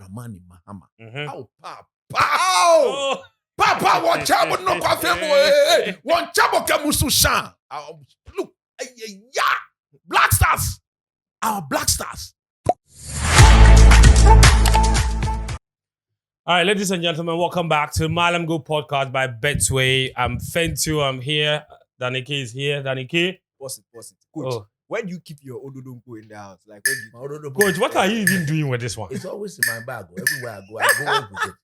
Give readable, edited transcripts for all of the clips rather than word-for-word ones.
Dramani Mahama. Oh, Papa. oh. Papa, one chabo no kwafemo. One chabo kemusu shan. Look, yeah. Black Stars. Our Black Stars. All right, ladies and gentlemen, welcome back to Mallam Goal podcast by Betway. I'm Fentu. I'm here. Danike is here. Danike. Pause it. Coach, where do you keep your Ododonko in the house? Like, where do you Coach, what are you even doing with this one? It's always in my bag. Everywhere I go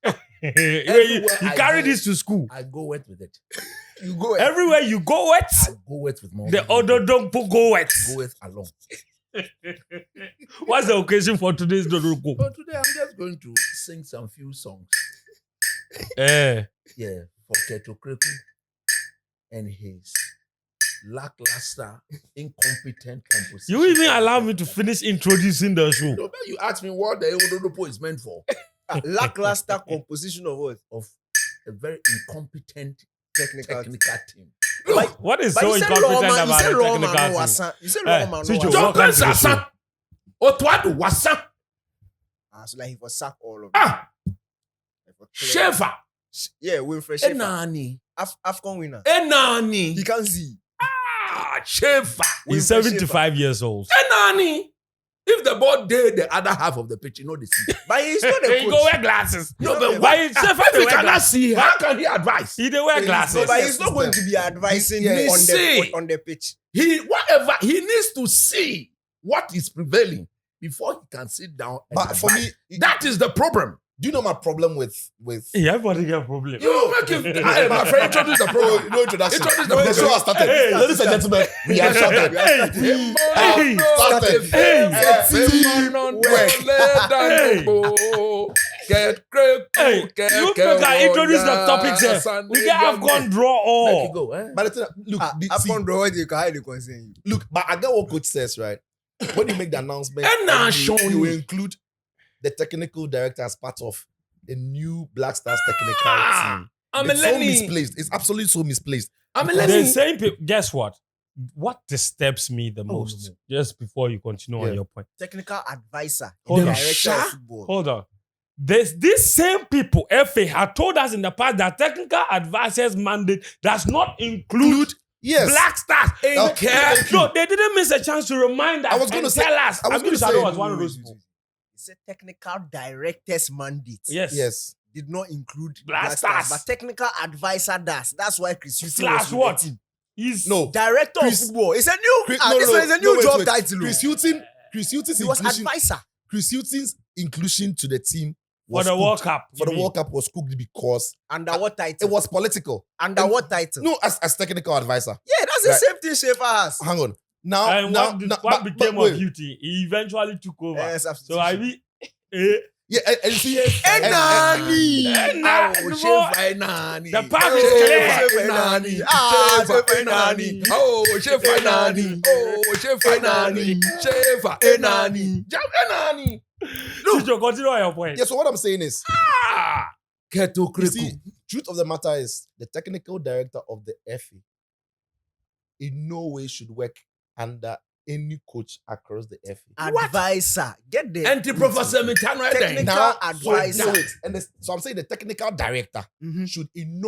with it. You carry this to school. I go wet with it. You go Everywhere you go wet. I go wet with my The Ododonko go wet. Go wet along. What's the occasion for today's Ododonko? So today I'm just going to sing some few songs. Eh. Yeah, for Keto Kreku and his lackluster, incompetent composition. You even allow me to finish introducing the show. No, you asked me what the Ododopo is meant for. lackluster composition of what? Of a very incompetent Technical team. What is so incompetent about the technical team? You said Roman. Welcome to the show. Otto Addo Wasan. So like he was sack all of them. Ah, Shefa. Yeah, Winfrey Shefa. Enani. AFCON winner. Enani. He can see. Ah, Shefa. He's 75 years old. Enani. If the ball did the other half of the pitch, you know the see. But he's not a He go coach. wear glasses. No, but why Shefa if they he wear cannot glasses? see, how can he advise? He they wear glasses. No, but he's not going to be advising on the pitch. Whatever he needs to see what is prevailing before he can sit down. And But for advise. me, that is the problem. do you know my problem with Yeah, everybody get a problem. You make him. Hey, my friend, introduce the problem. no introduction? Introduce No, the the show has started. Hey, Ladies and gentlemen, we have started. Hey, Started. hey, you can introduce the topics here. We get AFCON draw all. But the thing, look, AFCON draw you can hide the concern. look, but I get what coach says, right? When you make the announcement, And now you show will you. include the technical director as part of the new Black Stars technical team. It's so misplaced. It's absolutely so misplaced. The same people. Guess what? What disturbs me the most? no. Just before you continue on Yeah. your point. Technical advisor. Hold in the on. director of football. Hold on. These same people, FA, had told us in the past that technical advisor's mandate does not include Yes. Black Stars. Thank you. No, they didn't miss a chance to remind us. I was gonna and say- tell us. I was gonna Shadow say- was one of those people. It's a technical director's mandate. Yes. Yes. Did not include Black Stars. but technical advisor does. That's why Chris Hughton Slash was with what? the team. He's No. Director Chris- of football. It's a new. Chris- It's a new wait, job wait. title. Chris Hughton's He was inclusion. advisor. Chris Hughton's inclusion to the team for was the World cooked. Cup. For the World Cup was cooked because Under what title? it was political. Under what title? No, as technical advisor. Yeah, that's the Right. same thing Shefa has. Hang on. Now, And now, what but became wait. of Hughton? He eventually took over. Yes, So I mean, eh, Yeah, and see, Enani. the path is clear. Enani. Enani. Oh, Chef Enani. Oh, Chef Enani. Chef Enani. Enani. Look, continue on your point. yeah, so what I'm saying is, Keto you Kreku. see, truth of the matter is, the technical director of the FA in no way should work under any coach across the FA. Advisor. Get the Anti-Professor Mitano. Technical Now, advisor. so wait, so I'm saying the technical director Mhm. should in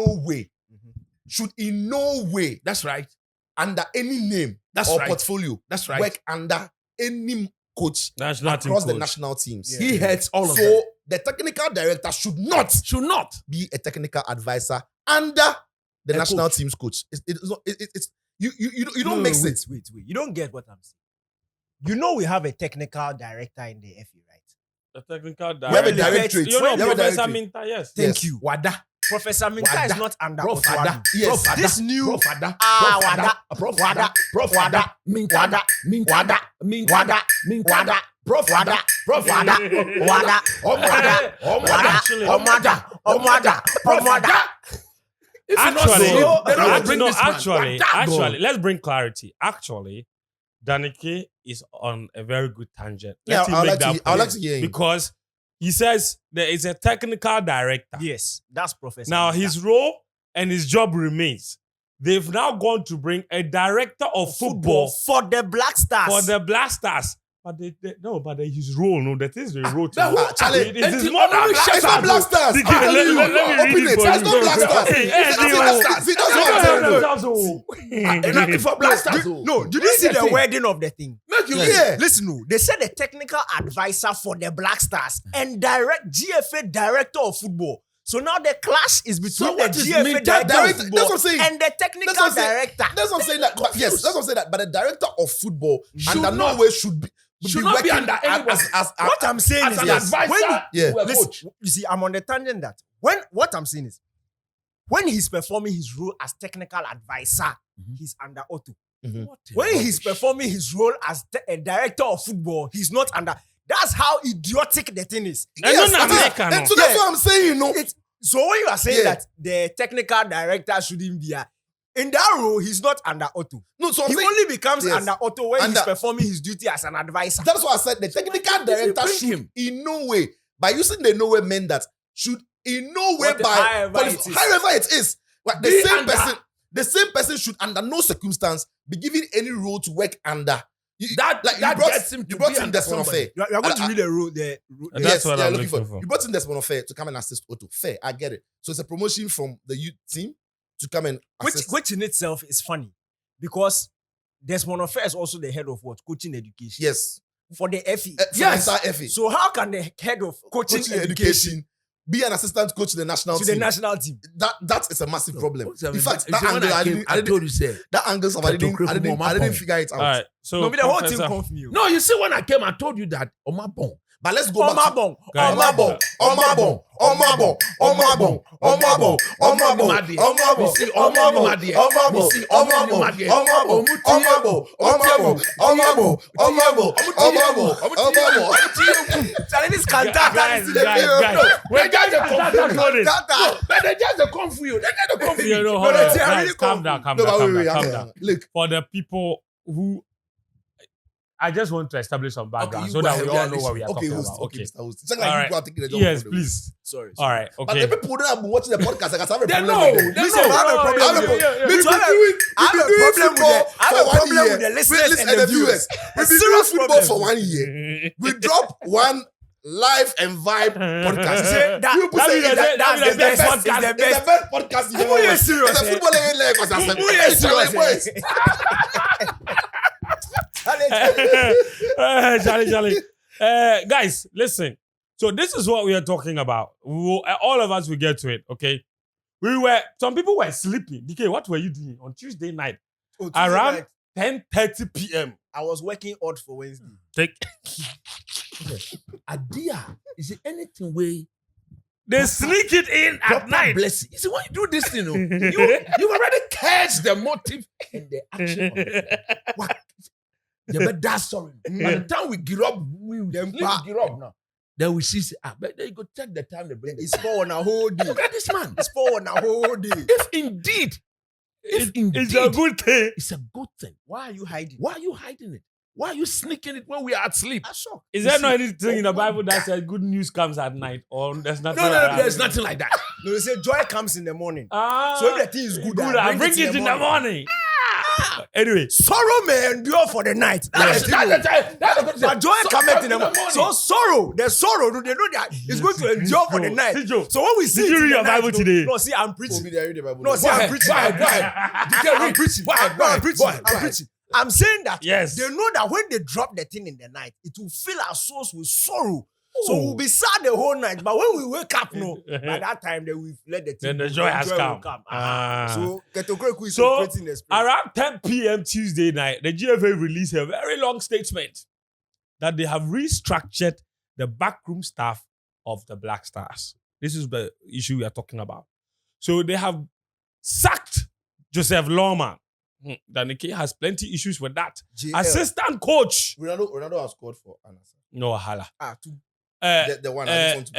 no way That's right. under any name That's or right. portfolio That's right. work under any coach National team across the coach. national teams. Yeah. He heads all of them. So the technical director should not Should not. be a technical advisor under the A national coach. team's coach. It's not, it's you don't make sense. Wait. You don't get what I'm saying. You know we have a technical director in the FA, right? The technical We have a director. directorate. You know, We have a Professor directorate. Minta, yes. Thank Yes. you. Wada. Professor Minta Wada. is not under Prof Otto Wada. Addo. Yes. Prof This new Prof Wada. Ah, Prof Wada. Prof Wada. Wada. Prof Wada. Wada. Mintada. Mintada. Mintada. Wada. Mintada. Prof Wada. Prof Wada. Wada. Omada. Omada. Actually- Omada. Omada. Prof Wada. If you not Actually, see him, they don't bring no, this man. actually, Wada. let's bring clarity. Actually, Danike is on a very good tangent. Yeah, Let him I would make like that to. I would like point. to hear him. Because he says there is a technical director. Yes, that's Professor Now Minta. his role and his job remains. They've now gone to bring a director of football for the Black Stars. for the Black Stars. But his role, no, that is the role. Charlie, it is more than it's not Black Stars. Let I'm telling you. me read Open it it. for It's you. not Black Stars. It's not Black Stars. See, that's what I'm telling you. For Black Stars. No, did you see the wording of the thing? Make you Yeah. Listen, no, they said the technical advisor for the Black Stars and GFA director of football. So now the clash is between the GFA director of football that's what I'm saying. and the technical director. That's what I'm saying. That, but yes, that's what I'm saying. That, but the director of football Should under not- no way should not be working under anybody. What I'm saying As is an this. advisor Yeah. to a Listen, coach. you see, I'm on the tangent that what I'm saying is when he's performing his role as technical advisor, he's under Otto. When he's performing his role as a director of football, he's not under. That's how idiotic the thing is. Yes, so that's what I'm saying. You know, So when you are saying that the technical director shouldn't be in that role, he's not under Otto. no. So I'm He saying, only becomes yes. under Otto when he's Under- performing his duty as an advisor. that's what I said. The technical director should in no way, by using the no way meant that should in no way however it is. Like Be under. the same person should under no circumstance be given any role to work under. That gets him to you brought be in under Desmond somebody. Fair. You are going to read the rule. The That's what I'm looking for. You brought in Desmond Fair to come and assist Otto. Fair, I get it. So it's a promotion from the youth team to come and assist. which in itself is funny because Desmond Fair is also the head of what? Coaching education. Yes. For the FE. Yes. FE. So how can the head of coaching education be an assistant coach to the national to team? the national team? That is a massive problem. In fact, You see, when I told you, say, that angle, I didn't figure it out. All right. So No, but the whole team Professor- confused. no, you see, when I came, I told you that Omabon. But let's go back. Omabon. Guys, Omabon. Charlie, this cantata Guys, is guys. They just the That's what it is. But they just the come for you. They just the come for You you. know, hold No, on. see, I Guys, really calm come- down, calm No, down, but calm wait, down, calm wait, down. look. For the people who, I just want to establish some background you so go that we ahead, all know what we are okay, talking host, about. okay, Okay. Mr. Host. It's not All like right. people are taking the job. Yes, from please. Sorry. All right. But Okay. the people that have been watching the podcast, I can have a They problem know. with them. They Listen, know. I have a problem Yeah, with yeah, it. yeah, yeah. We've So been I doing have a football problem with for I have a one problem year. with the listeners Listen, and the viewers. We've been doing football for 1 year. We drop one live and vibe podcast. You say that- You put that say is the- that- that is it's the best best. podcast. It's the best podcast you've ever Who you watched. serious, It's a eh? football in Lagos. I said, Who you "Hey, serious, boys." Charlie. Guys, listen. So this is what we are talking about. All of us will get to it, okay? Some people were sleeping. DK, what were you doing on Tuesday night? Oh, Tuesday Around night, 10:30 p.m. I was working odd for Wednesday. Adia, is it anything way? They sneak it in at Proper night. blessing. You see, when you do this thing, you already catch the motive and the action. Of it. What? You better die sorry. By the time we get up, we get up now. Then we see, but then you go check the time they bring It's 4 on a whole day. Look at this man. It's 4 on a whole day. If indeed, It's a good thing. it's a good thing. Why are you hiding? Why are you hiding it? Why are you sneaking it when we are asleep? I'm shocked. Is there not anything in the Bible that says good news comes at night? Or there's nothing? No, like that? there's nothing like that. No, they say joy comes in the morning. Ah, So if the thing is good, I bring it in the morning. Anyway, Sorrow may endure for the night. That's the thing. But joy cometh in the morning. So sorrow, the sorrow, they know that it's going to endure for the night. Tijo, So when we see did you it in read the your night, Bible today? No, see, I'm preaching. No, No, see, I'm preaching. I'm preaching. I'm preaching. I'm preaching. I'm saying that Yes. they know that when they drop the thing in the night, it will fill our souls with sorrow. So we'll be sad the whole night. But when we wake up, no, by that time, then we've let the thing Then the go. joy has will come. Ah. So Ketokreku is So, operating the spirit. around 10 p.m. Tuesday night, the GFA released a very long statement that they have restructured the backroom staff of the Black Stars. This is the issue we are talking about. So they have sacked Joseph Lawman. Danike has plenty issues with that. JL. Assistant coach. Ronaldo has scored for Anderson. No hala. Two. The one I just want to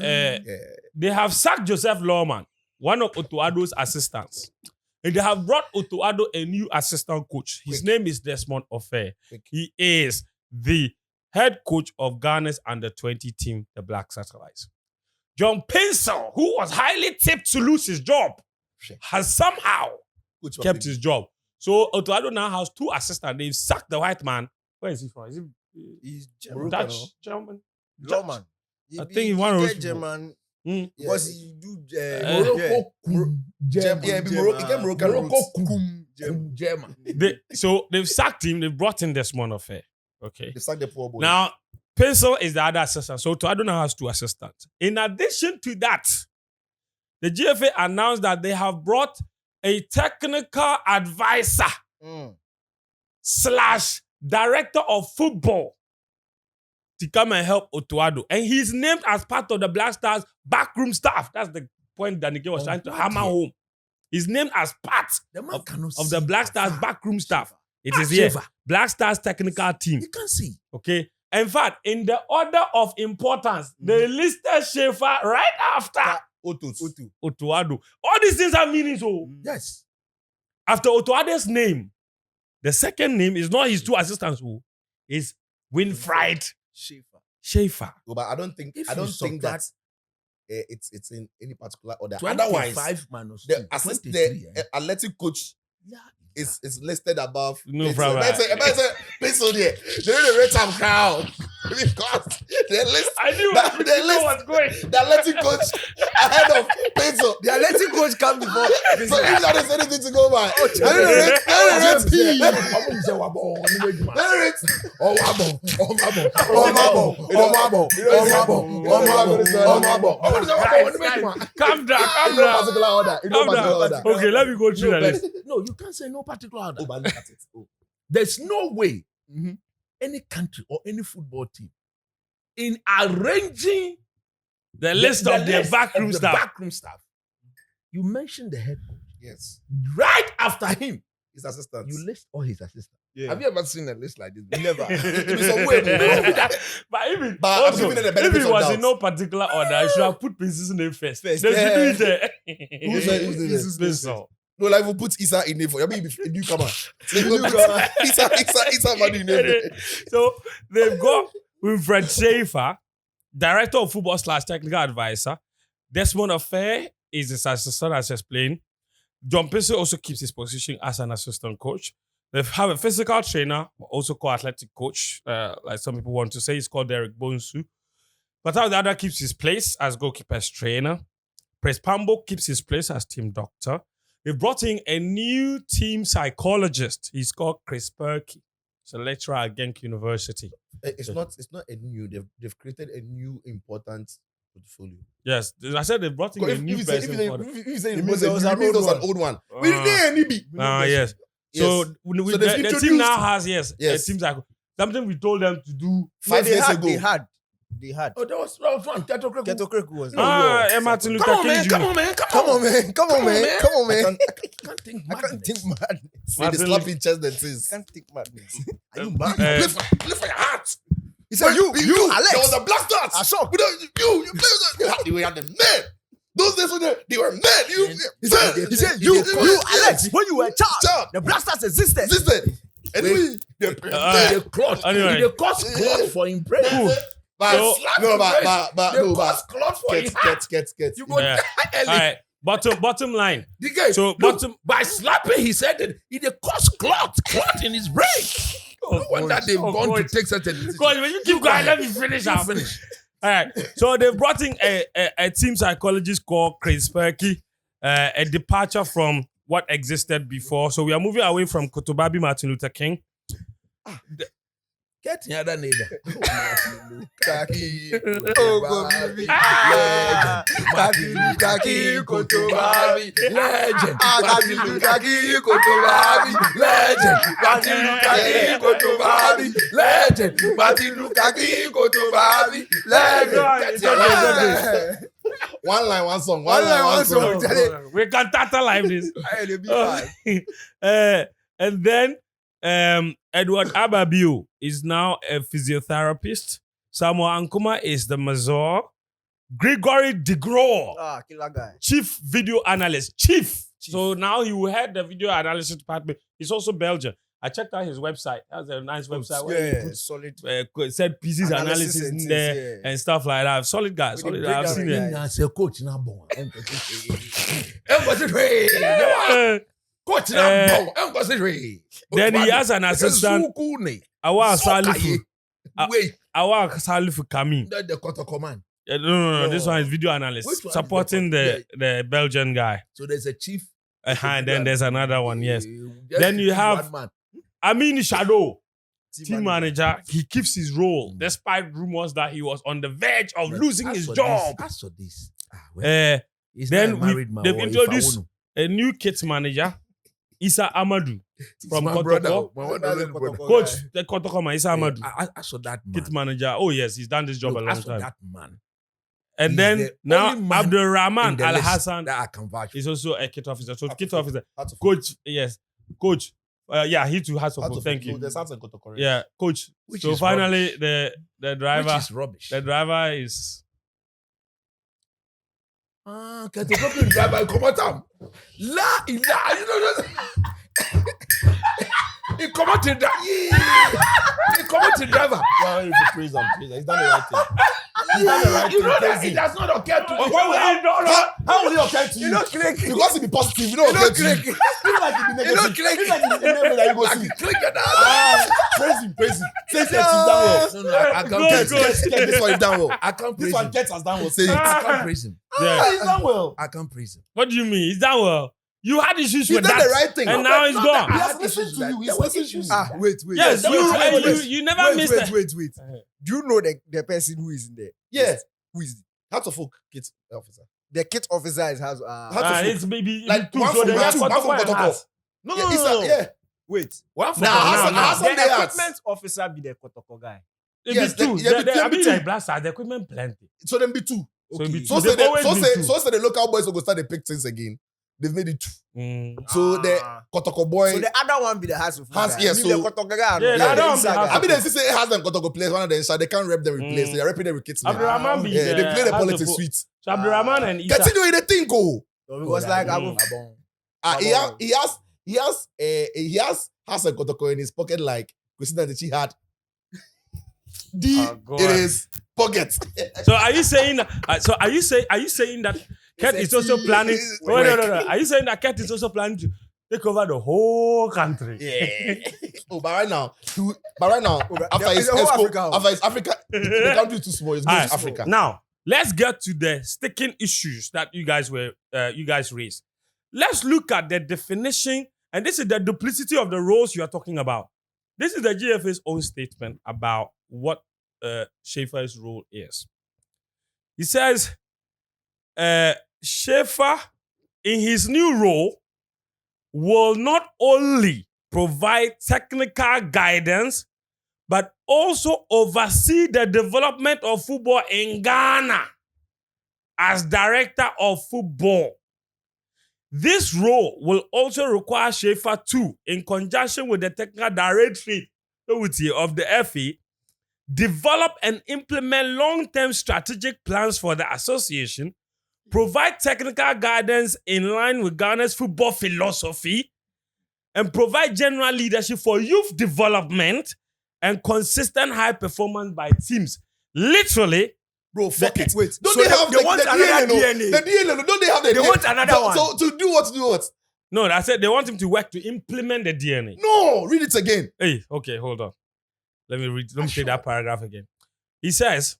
go to They have sacked Joseph Lawman, one of Otto Addo's assistants. And they have brought Otto Addo a new assistant coach. His name is Desmond Ofe. He is the head coach of Ghana's under-20 team, the Black Satellites. John Pencil, who was highly tipped to lose his job, has somehow kept his job. So Otto Addo now has 2 assistants. They've sacked the white man Where is he from? Is He's he German. Dutch? German? German. I think he's one of those people. German. Mm. Because he do Morocco, Yeah, be Moroccan roots. German. So they've sacked him. They've brought in Desmond Affair. Okay. They sacked the poor boy. Now, Pencil is the other assistant. So Otto Addo now has 2 assistants. In addition to that, the GFA announced that they have brought a technical advisor / director of football to come and help Otto Addo. And he's named as part of the Black Stars backroom staff. That's the point that Nike was trying to hammer home. He's named as part of the Black Stars backroom staff. It is here. Black Stars technical team. You can see. Okay. In fact, in the order of importance, they listed Schaefer right after Otto Addo. All these things have meanings. So Yes. after Otto Addo's name, the second name is not his 2 assistants. Who is Winfried Schaefer. No, but I don't think If I don't you think that subtract it's in any particular order. 25 Otherwise, minus the 2, assist 23, the athletic coach is listed above. No It's- problem. it's a pencil there. They don't rate him crowd because they list I knew that- they you know list- what's going. the athletic coach ahead of pencil. The athletic coach come before. So if that is anything to go by, Oh, they don't rate P. Calm down, calm In no down. particular order. In no Calm particular down. order. Okay, let me go through the list. No, you can't say no particular order. Oh, but look at it. Oh. There's no way any country or any football team in arranging The list of their list backroom of the staff. backroom staff. You mentioned the head coach. Yes. Right after him, His assistants. you list all his assistants. Yeah. Have you ever seen a list like this? Never. It be some way. But even But I'm also, giving it the if benefit it of was doubt. in no particular order, I should have put Prince's name first. They should Yeah. do it there. Who's the- Pencil. No, like we'll put Isa in there for you. I mean, a newcomer. Isa Madu in there. So they've got Winfried Schaefer, director of football / technical advisor. Desmond Affair is his assistant, as explained. John Pencil also keeps his position as an assistant coach. They have a physical trainer, also called athletic coach, like some people want to say. He's called Derek Bonsu. But Otto Addo keeps his place as goalkeeper's trainer. Pres Pambo keeps his place as team doctor. They brought in a new team psychologist. He's called Chris Perky. He's a lecturer at Genk University. It's not a new. They've created a new important portfolio. Yes, I said they brought in a new person. If you say It it means was there was an an old one. Ah. We didn't need Yes. So, Yes. the they've team introduced- now has, yes, Yes. a team something we told them to do. 5 years ago. They had. Oh, that was one. Keto Kreku. Keto Kreku was. Martin Luther Come on, King man. Jr. Come on, man. Come on, man. Come on, man. Come on, I man. Can't think I can't madness. think madness. See the Martin slapping chest that says. I can't think madness. Are you Play for your heart. He said, you, Alex. There was a black stars. I saw. We don't, you play with them. We had the men. Those days when they were men. He said, you, Alex, when you were a child, Child. the Black Stars existed. Existed. And we, The cloth. Anyway. The cost cloth for him. Pray. but So- no, but The cost cloth for him. get. You go Yeah. die All early. right, bottom line. The guy, So, look, bottom- by slapping, he said that he the cost cloth in his brain. No wonder they've gone to God. take such a decision. Because when you keep going, let me finish. I'll finish. All right. So they brought in a team psychologist called Chris Perky, a departure from what existed before. So we are moving away from Kotobabi Martin Luther King. Get the other neighbor. Kaki. Oh, God. Legend. Kaki, Kaki, Kotobabi. Legend. Kaki, Kaki, Kotobabi. Legend. Martin Luther King, Kotobabi. Legend. Martin Luther King, Kotobabi. Legend. It's okay. One line, one song. One line, one song. We can tantalize this. Hey, they be fine. And then Edward Ababio is now a physiotherapist. Samuel Ankuma is the Mazor. Gregory DeGraw, Killer guy. chief video analyst. Chief. So now he will head the video analysis department. He's also Belgian. I checked out his website. That's a nice website where he Yeah, puts solid. set pieces analysis and in things, there yeah. and stuff like that. Solid guy. With Solid the guy. I've breakdown, seen it. yeah. As a coach now born. Coach now born. Then he has an assistant. Awa Soccer, Salifu. Wait, Awa Salifu Kami. not the Kotoko man. No. This No. one is video analyst Which one is supporting the Belgian guy. So there's a chief. And then there's another one. Yes. Just Then you pick have- one man. Amin Shadow, team manager. He keeps his role despite rumors that he was on the verge of losing As his for job. This, as for this. He's then not a married man. they've or if I introduced wouldn't. a new kit manager, Issa Amadou from my brother. Kotoko. My one other brother. Coach, the Kotoko man, Issa Amadou, As for that man. kit manager. Oh yes, he's done this job Look, a long as for time. that man. And he's then the now only man Abdul in Rahman the Al list Hassan that I can vouch for. is also a kit officer. So How kit to officer, How to coach, yes, coach. He too has How to to thank you. There's something Kotoko. Yeah, coach. Which So is finally, rubbish. the driver, Which is rubbish. the driver is. Can the fucking driver come out? La, you know. He come out to driver. He come out to driver. Well, if you praise him, he's done the right thing. He's done the right You thing. know that Praise it him. does not occur to you. How will it occur to you? You know, click. Because he be positive, you know, You know, occur to you. click. Feel like he be You know, negative. click. Feel like he be negative that you go Like see. you click on that. Praise him, praise him. Say it, he's done well. No, I can't Good, praise him. good. This one is done well. I can't This praise one him. gets us done well. Say it. I can't praise him. Yeah. He's done well. I can't praise him. What do you mean? Is that well? You had issues He's with done that, the right thing. and now he's Not gone. that He I has had listened issues to with you. that. He's There were listened to issues. you. Wait. Yes, Wait, you never missed that. Wait. Do you know the person who is in there? Yeah. Who is How to folk kids officer. the kit officer? Has How to It's maybe Like, two. one So from they have Kotoko, one from Kotoko and Kotoko. Has. No, Yeah, yeah. wait. One for Nah, the- Hassan The they ask. equipment officer be the Kotoko guy. It Yes, be two. yeah, I be mean, two. like blasters, the equipment plenty. So them be two. So it be Okay. two. So They've say the, always so been say two. so say the local boys will go start the pick things again. They've made it two. Mm. So the Kotoko boy So the other one be the house of Has- guy. yeah, Leave so- the Kotoko guy. Yeah, no, the other one be inside house guy. I mean, they say it has them Kotoko players, one of them, so they can't rep them replace. They're repping them with kids. Abdul Rahman be Yeah, they play the has politics fo- sweet. So Abdul Rahman and Issa. Continue the thing, go. So it was like, He has a Kotoko in his pocket like Christina that she had. Oh, God. It is pocket. So are you saying? Are you saying that Ket is also planning? Oh, no. Are you saying that Ket is also planning to take over the whole country? Yeah. But right now, after it's his a whole Africa, Africa. the country is too small. It's going Alright, to Africa. Now let's get to the sticking issues that you guys raised. Let's look at the definition, and this is the duplicity of the roles you are talking about. This is the GFA's own statement about what Schaefer's role is. He says, Schaefer, in his new role, will not only provide technical guidance, but also oversee the development of football in Ghana as director of football. This role will also require Schaefer to, in conjunction with the technical directorate of the FA, develop and implement long-term strategic plans for the association, provide technical guidance in line with Ghana's football philosophy, and provide general leadership for youth development and consistent high performance by teams. Literally, Bro, fuck it. Wait, Don't so they have they want the another DNA? The DNA, don't they have the They want another one. So to do what? no, I said they want him to work to implement the DNA. No, read it again. Hey, okay, hold on. Let me take that paragraph again. He says,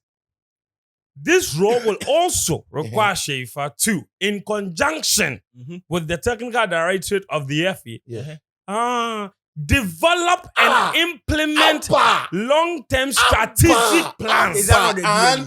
this role will also require Schaefer to, in conjunction with the technical directorate of the FA, develop and implement long-term strategic plans Is that what they do?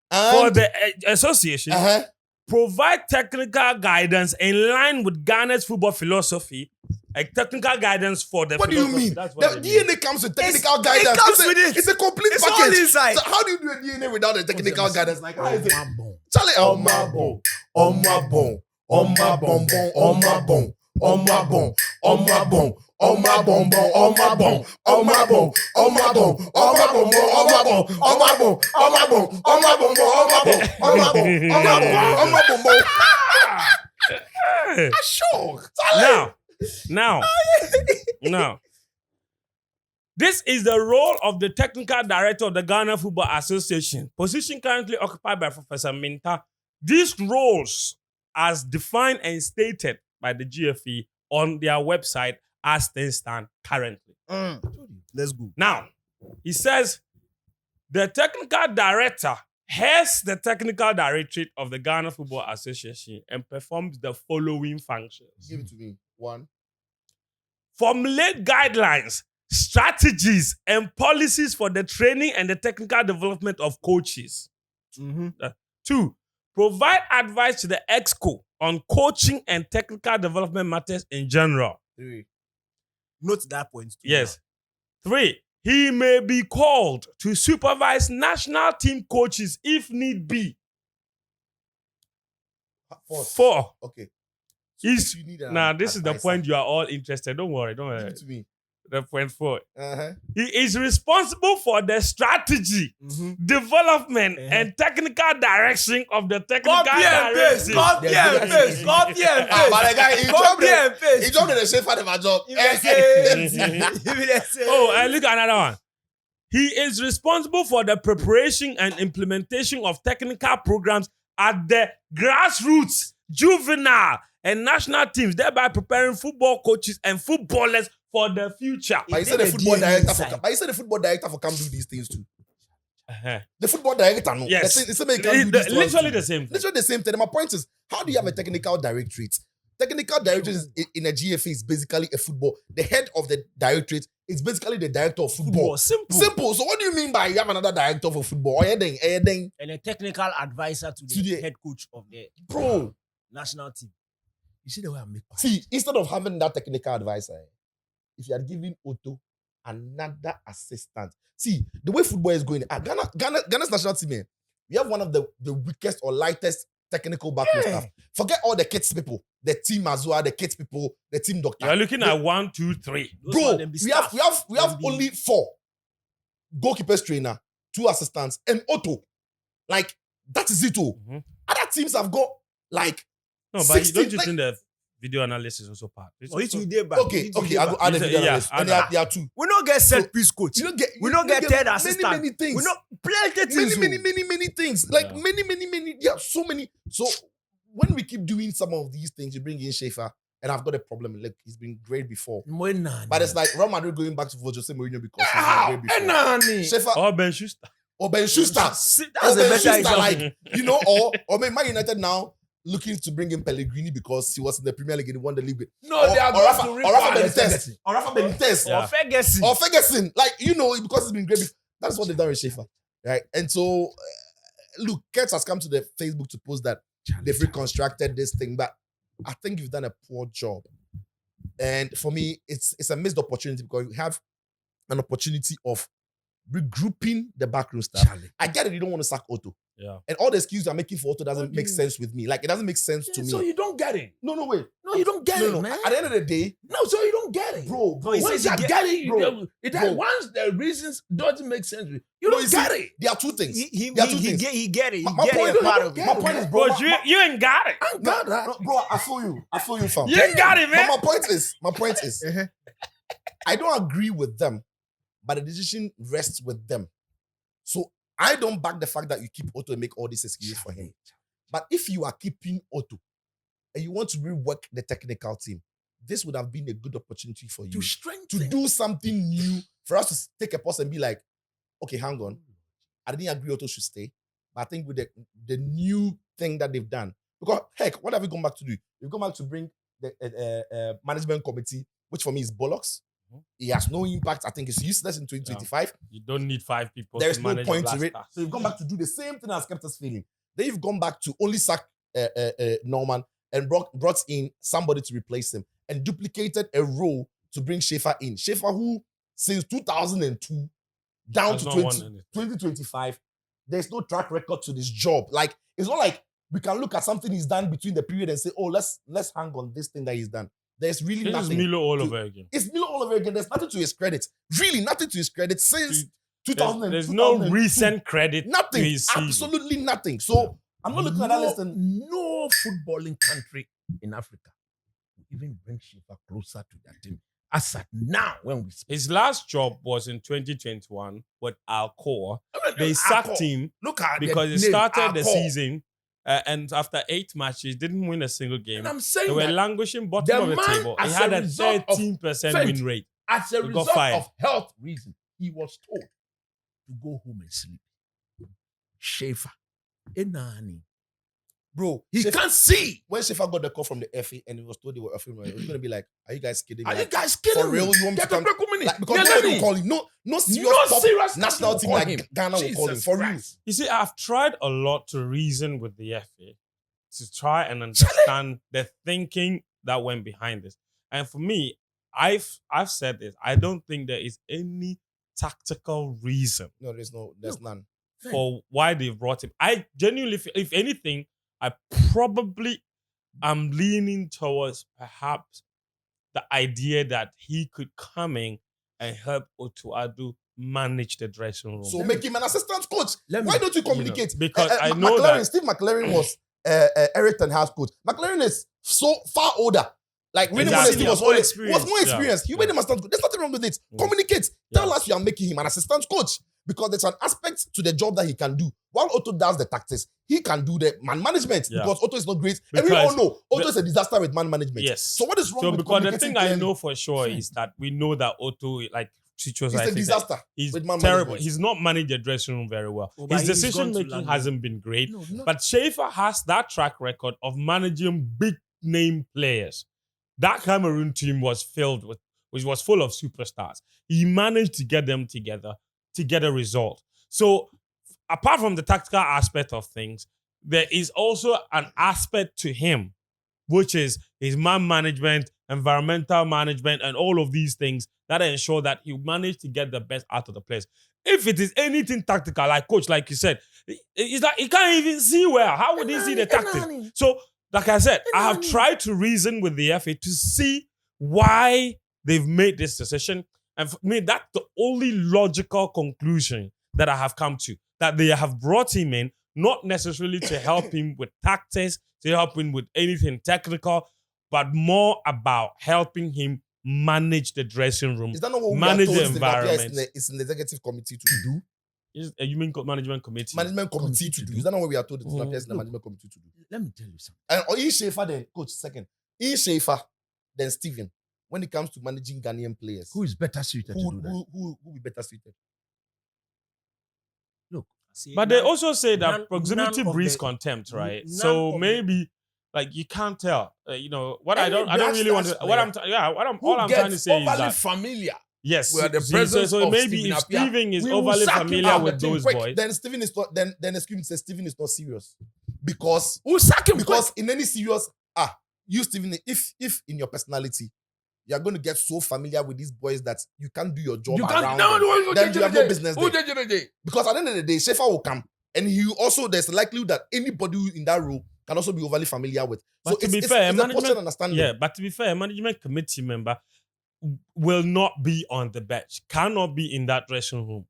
for the association, Uh-huh. provide technical guidance in line with Ghana's football philosophy, like technical guidance for the What do you philosophy. mean? That's The what they mean. DNA comes with technical It guidance. comes with it. It's a complete It's all package. inside. So how do you do a DNA without the technical guidance? Like, how is it? Mabon. Charlie, on my bone, on my bone, on my bone, on my bone, on my bone, on my bone, on my bone, on my bone, on my bone, on my bone, on my bone, on my bone, on my bone, on my bone, on my bone, on my bone, on my bone, on my bone. Sure. Now. This is the role of the technical director of the Ghana Football Association, position currently occupied by Professor Minta. These roles, as defined and stated by the GFA on their website, as things stand currently. Let's go. Now, He says the technical director heads the technical directorate of the Ghana Football Association and performs the following functions. Give it to me. 1. Formulate guidelines, strategies, and policies for the training and the technical development of coaches. 2. Provide advice to the EXCO on coaching and technical development matters in general. 3. Note that point. Too. Yes. 3. He may be called to supervise national team coaches if need be. 4. Okay. Is if you need an now this is the advisor, point you are all interested. Don't worry. Don't Give worry. it to me. The point 4. Uh-huh. He is responsible for the strategy, development, and technical direction of the technical direction. Copy and paste. But the guy, he jumped in the shape for my job. Oh, and look at another one. He is responsible for the preparation and implementation of technical programs at the grassroots, juvenile, and national teams, thereby preparing football coaches and footballers for the future. But you said the football director can do these things too. The football director, no. Yes. Literally the same thing. Literally the same thing. My point is, how do you have a technical directorate? Technical directorate in a GFA is basically a football. The head of the directorate is basically the director of football. Simple. So what do you mean by you have another director for football? And a technical advisor to the head coach of the national team. You see the way I make. See, instead of having that technical advisor, if you are giving Otto another assistant. See, the way football is going, Ghana's national team, we have one of the weakest or lightest technical backroom staff. Forget all the kids people, the team as well, the kids people, the team doctor. You're looking at 1, 2, 3. Bro, we have only 4 goalkeepers trainer, 2 assistants, and Otto. Like, that is it all. Other teams have got like no, but 16, don't you think the video analysis is also part? Okay, I go add a video analyst. And there are 2. We don't get set piece coach. We don't get third assistant. Many things. We don't plenty things. Many things. Like many. There are so many. So when we keep doing some of these things, you bring in Schaefer, and I've got a problem. Like, he's been great before. But it's like Real Madrid going back to Jose Mourinho because he's been great before. Schaefer or Ben Schuster. That's a better example. Like, or Man United now looking to bring in Pellegrini because he was in the Premier League and he won the league. They are going to Rafa Benitez. Or Or Ferguson. Like, because he's been great before. That's what they've done with Schaefer. Right? And so, look, Kurtz has come to the Facebook to post that they've reconstructed this thing, but I think you've done a poor job. And for me, it's a missed opportunity because you have an opportunity of regrouping the backroom staff. I get it, you don't want to sack Otto. Yeah. And all the excuses I'm making for Otto doesn't make sense with me. Like, it doesn't make sense to me. So you don't get it. No, wait. No, you don't get it, man. At the end of the day, so you don't get it. bro. Once you get it, once the reasons doesn't make sense, you don't get it. There are 2 things. He get it. My point is, bro. You ain't got it. I got that. Bro, I feel you, fam. You ain't got it, man. But my point is, I don't agree with them, but the decision rests with them. So I don't back the fact that you keep Otto and make all these excuses for him. But if you are keeping Otto and you want to rework the technical team, this would have been a good opportunity for you to do something new, for us to take a pause and be like, okay, hang on. I didn't agree Otto should stay, but I think with the new thing that they've done, because heck, what have we gone back to do? We've gone back to bring the management committee, which for me is bollocks. He has no impact. I think it's useless in 2025. You don't need 5 people. There's to no manage point a to it. blaster. So you've gone back to do the same thing as kept us failing. Then you've gone back to only sack Norman and brought in somebody to replace him and duplicated a role to bring Schaefer in. Schaefer, who since 2002 down Has to not won anything. 2025, there's no track record to this job. Like, it's not like we can look at something he's done between the period and say, oh, let's hang on this thing that he's done. There's really This is nothing. Milo all over again. It's Milo all over again. There's nothing to his credit. Really nothing to his credit since 2000. There's no recent credit. Nothing. to his season. Absolutely nothing. So I'm not looking at that list and no footballing country in Africa will even bring Schaefer closer to that team. As at now, when we speak. His last job was in 2021 with Alcoa. They sacked him Look at because he the name, started the Alcoa. season and after 8 matches, didn't win a single game. And I'm saying They were that languishing bottom the of the man, table. He as had a a result of 13% faith, win rate. as a He got result fired. of health reasons, he was told to go home and sleep. Schaefer, Enani. Bro, He can't see. when Schaefer got the call from the FA and he was told they were offering money, it was gonna be like, are you guys kidding me? Are you Like, guys kidding for real? me? You want me to Get the come? break minute. Like, because Yeah, nobody let will call him. No serious top serious national country team will like call him. Ghana will call him. Jesus For real. Christ. You see, I've tried a lot to reason with the FA to try and understand the thinking that went behind this. And for me, I've said this. I don't think there is any tactical reason No, there's none. for why they brought him. I genuinely, if anything, I probably am leaning towards perhaps the idea that he could come in and help Otto Addo manage the dressing room. So make him an assistant coach. Let me- Why don't you communicate? because I know McLaren, that- Steve McLaren was Eric Ten Hag's coach. McLaren is so far older. Like Winnie Exactly. Monesti was More more experienced. experienced. You made him assistant coach. There's nothing wrong with it. Mm. Communicate. Tell Yeah. us you are making him an assistant coach. Because there's an aspect to the job that he can do. While Otto does the tactics, he can do the man management. Yeah. Because Otto is not great. And we Because all know Otto is a disaster with man management. Yes. So what is wrong So with because the communicating thing I clearly? know for sure is that we know that Otto, like situations He's a like this, disaster he's with man terrible. management. He's not managed the dressing room very well. Oh, but His he's decision gone to making London. hasn't been great. No, no. But Schaefer has that track record of managing big name players. That Cameroon team was full of superstars. He managed to get them together to get a result. So apart from the tactical aspect of things, there is also an aspect to him, which is his man management, environmental management, and all of these things that ensure that he managed to get the best out of the players. If it is anything tactical, like coach, like you said, it's like he can't even see well. How would he see the tactics? So, like I said, I have tried to reason with the FA to see why they've made this decision. And for me, that's the only logical conclusion that I have come to. That they have brought him in, not necessarily to help him with tactics, to help him with anything technical, but more about helping him manage the dressing room. Is that not what we manage are told the Steve Appiah environment. is in the executive committee to do? You mean management committee? Management committee to do. Is that not what we are told Steve Mm. Appiah is in the management committee to do? Let me tell you something. And or Ian Schaefer then, coach, second. Ian Schaefer, then Steven, when it comes to managing Ghanaian players, Who is better suited to do that? who will be better suited? But they also say that none- proximity none of breeds the- contempt, right? none So of the- maybe, like, you can't tell. What I Any don't really want to. black What I'm, stars all I'm trying to say is overly that familiar. yes. with the so presence of maybe Stephen if Appiah, Steven is we will overly sack him familiar out with the team those quick. boys, Then Steven is not. Then excuse me, say Steven is not serious because We'll sack him because in any serious you Steven, if in your personality you are going to get so familiar with these boys that you can't do your job You around can't. them, No, then you have no business there. there. Because at the end of the day, Schaefer will come, and he also there's likelihood that anybody who in that role can also be overly familiar with. But So to it's, be it's, fair, it's a management- person understanding. yeah. But to be fair, a management committee member will not be on the bench, cannot be in that dressing room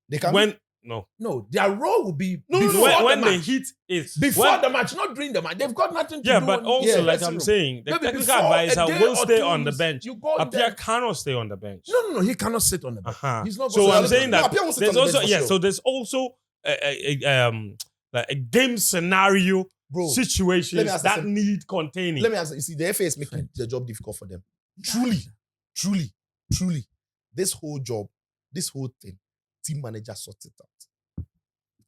They can when no. No, their role will be No, before when the the match. heat is Before when- the match, not during the match. They've got nothing to yeah, do. but on- also Yeah, like dressing I'm room. saying, the Maybe technical before a advisor day will or stay two, on the you- bench. You go Appiah there. cannot stay on the bench. No, he cannot sit on the bench. Uh-huh. He's not. So going I'm to saying No, that Appiah won't sit there's on the bench also for yeah. sure. So there's also like a game scenario Bro, situations let me ask you that something. need containing. let me ask you. You see, the FA is making the job difficult for them. Truly, this whole job, this whole thing, team manager sorts it out.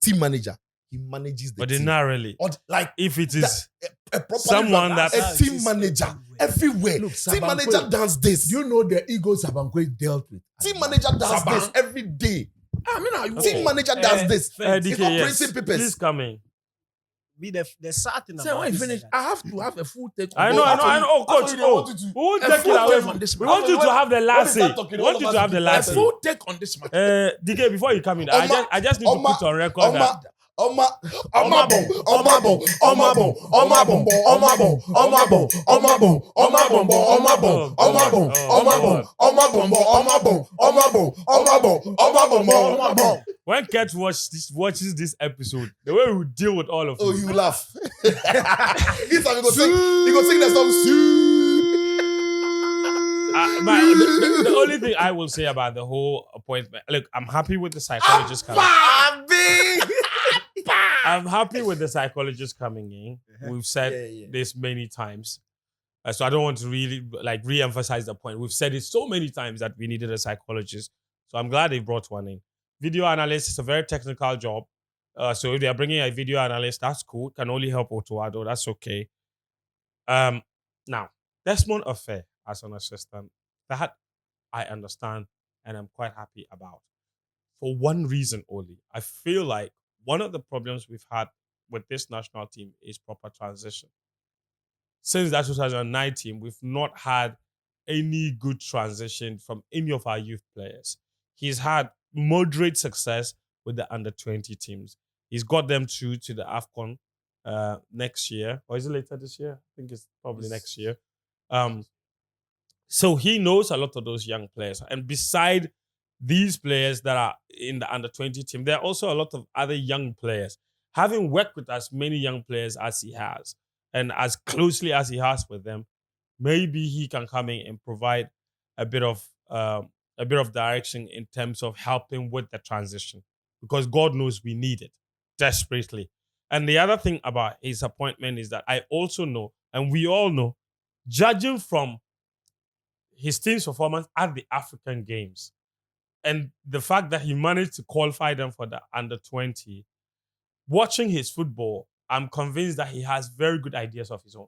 Team manager, he manages the team. Ordinarily, Like if it is a proper someone that- a team manager everywhere. Look, Team Sabankwe- manager does this. Do you know the egos Sabankwe dealt with? Team manager does Saban. this every day. I mean, how you Team manager does this. Friends, It's DK, not yes. printing papers. Please come in. be the sad thing Say about when you this is finish, that- I have to have a full take. I on know. both. Oh, coach, That's what you wanted to. we won't A take it full away take from on this We matter. want you to have the last When we say. start talking, We want all you of to us have the will last A say. full take on this matter. DK, before you come in, I just need to Oma- put on record that when Ket watches this episode, the way we deal with all of Oh, you, you laugh. This time you go sing the song. the only thing I will say about the whole appointment, look, I'm happy with the psychologist coming. I'm happy with the psychologist coming in. We've said Yeah. this many times. So I don't want to really re-emphasize the point. We've said it so many times that we needed a psychologist So I'm glad they brought one in. Video analyst is a very technical job. So if they are bringing a video analyst, that's cool. Can only help Otto Addo. That's okay. Now, Desmond Affair as an assistant, that I understand and I'm quite happy about. For one reason only. I feel like one of the problems we've had with this national team is proper transition. Since that 2019, we've not had any good transition from any of our youth players. He's had moderate success with the under-20 teams. He's got them through to the AFCON next year. Or is it later this year? I think it's probably next year. So he knows a lot of those young players. And beside these players that are in the under-20 team, there are also a lot of other young players. Having worked with as many young players as he has, and as closely as he has with them, maybe he can come in and provide a bit of direction in terms of helping with the transition, because God knows we need it desperately. And the other thing about his appointment is that I also know, and we all know, judging from his team's performance at the African Games and the fact that he managed to qualify them for the under-20, watching his football, I'm convinced that he has very good ideas of his own.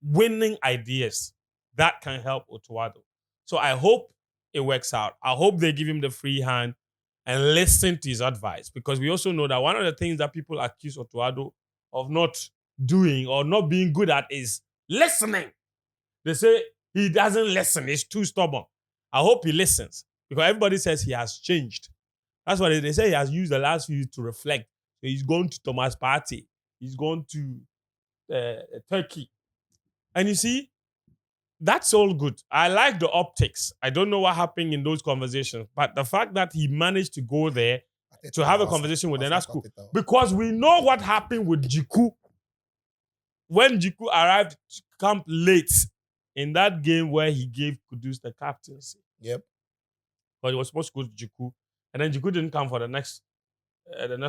Winning ideas that can help Otto Addo. So I hope it works out. I hope they give him the free hand and listen to his advice, because we also know that one of the things that people accuse Otto Addo of not doing or not being good at is listening. They say he doesn't listen. He's too stubborn. I hope he listens, because everybody says he has changed. That's why they say he has used the last few years to reflect. So he's gone to Thomas Partey. He's gone to Turkey. And you see, that's all good. I like the optics. I don't know what happened in those conversations, but the fact that he managed to go there to have a conversation with them, that's cool. Because we know what happened with Jiku. When Jiku arrived to camp late in that game where he gave Kudus the captaincy. Yep. But he was supposed to go to Jiku, and then Jiku didn't come for the next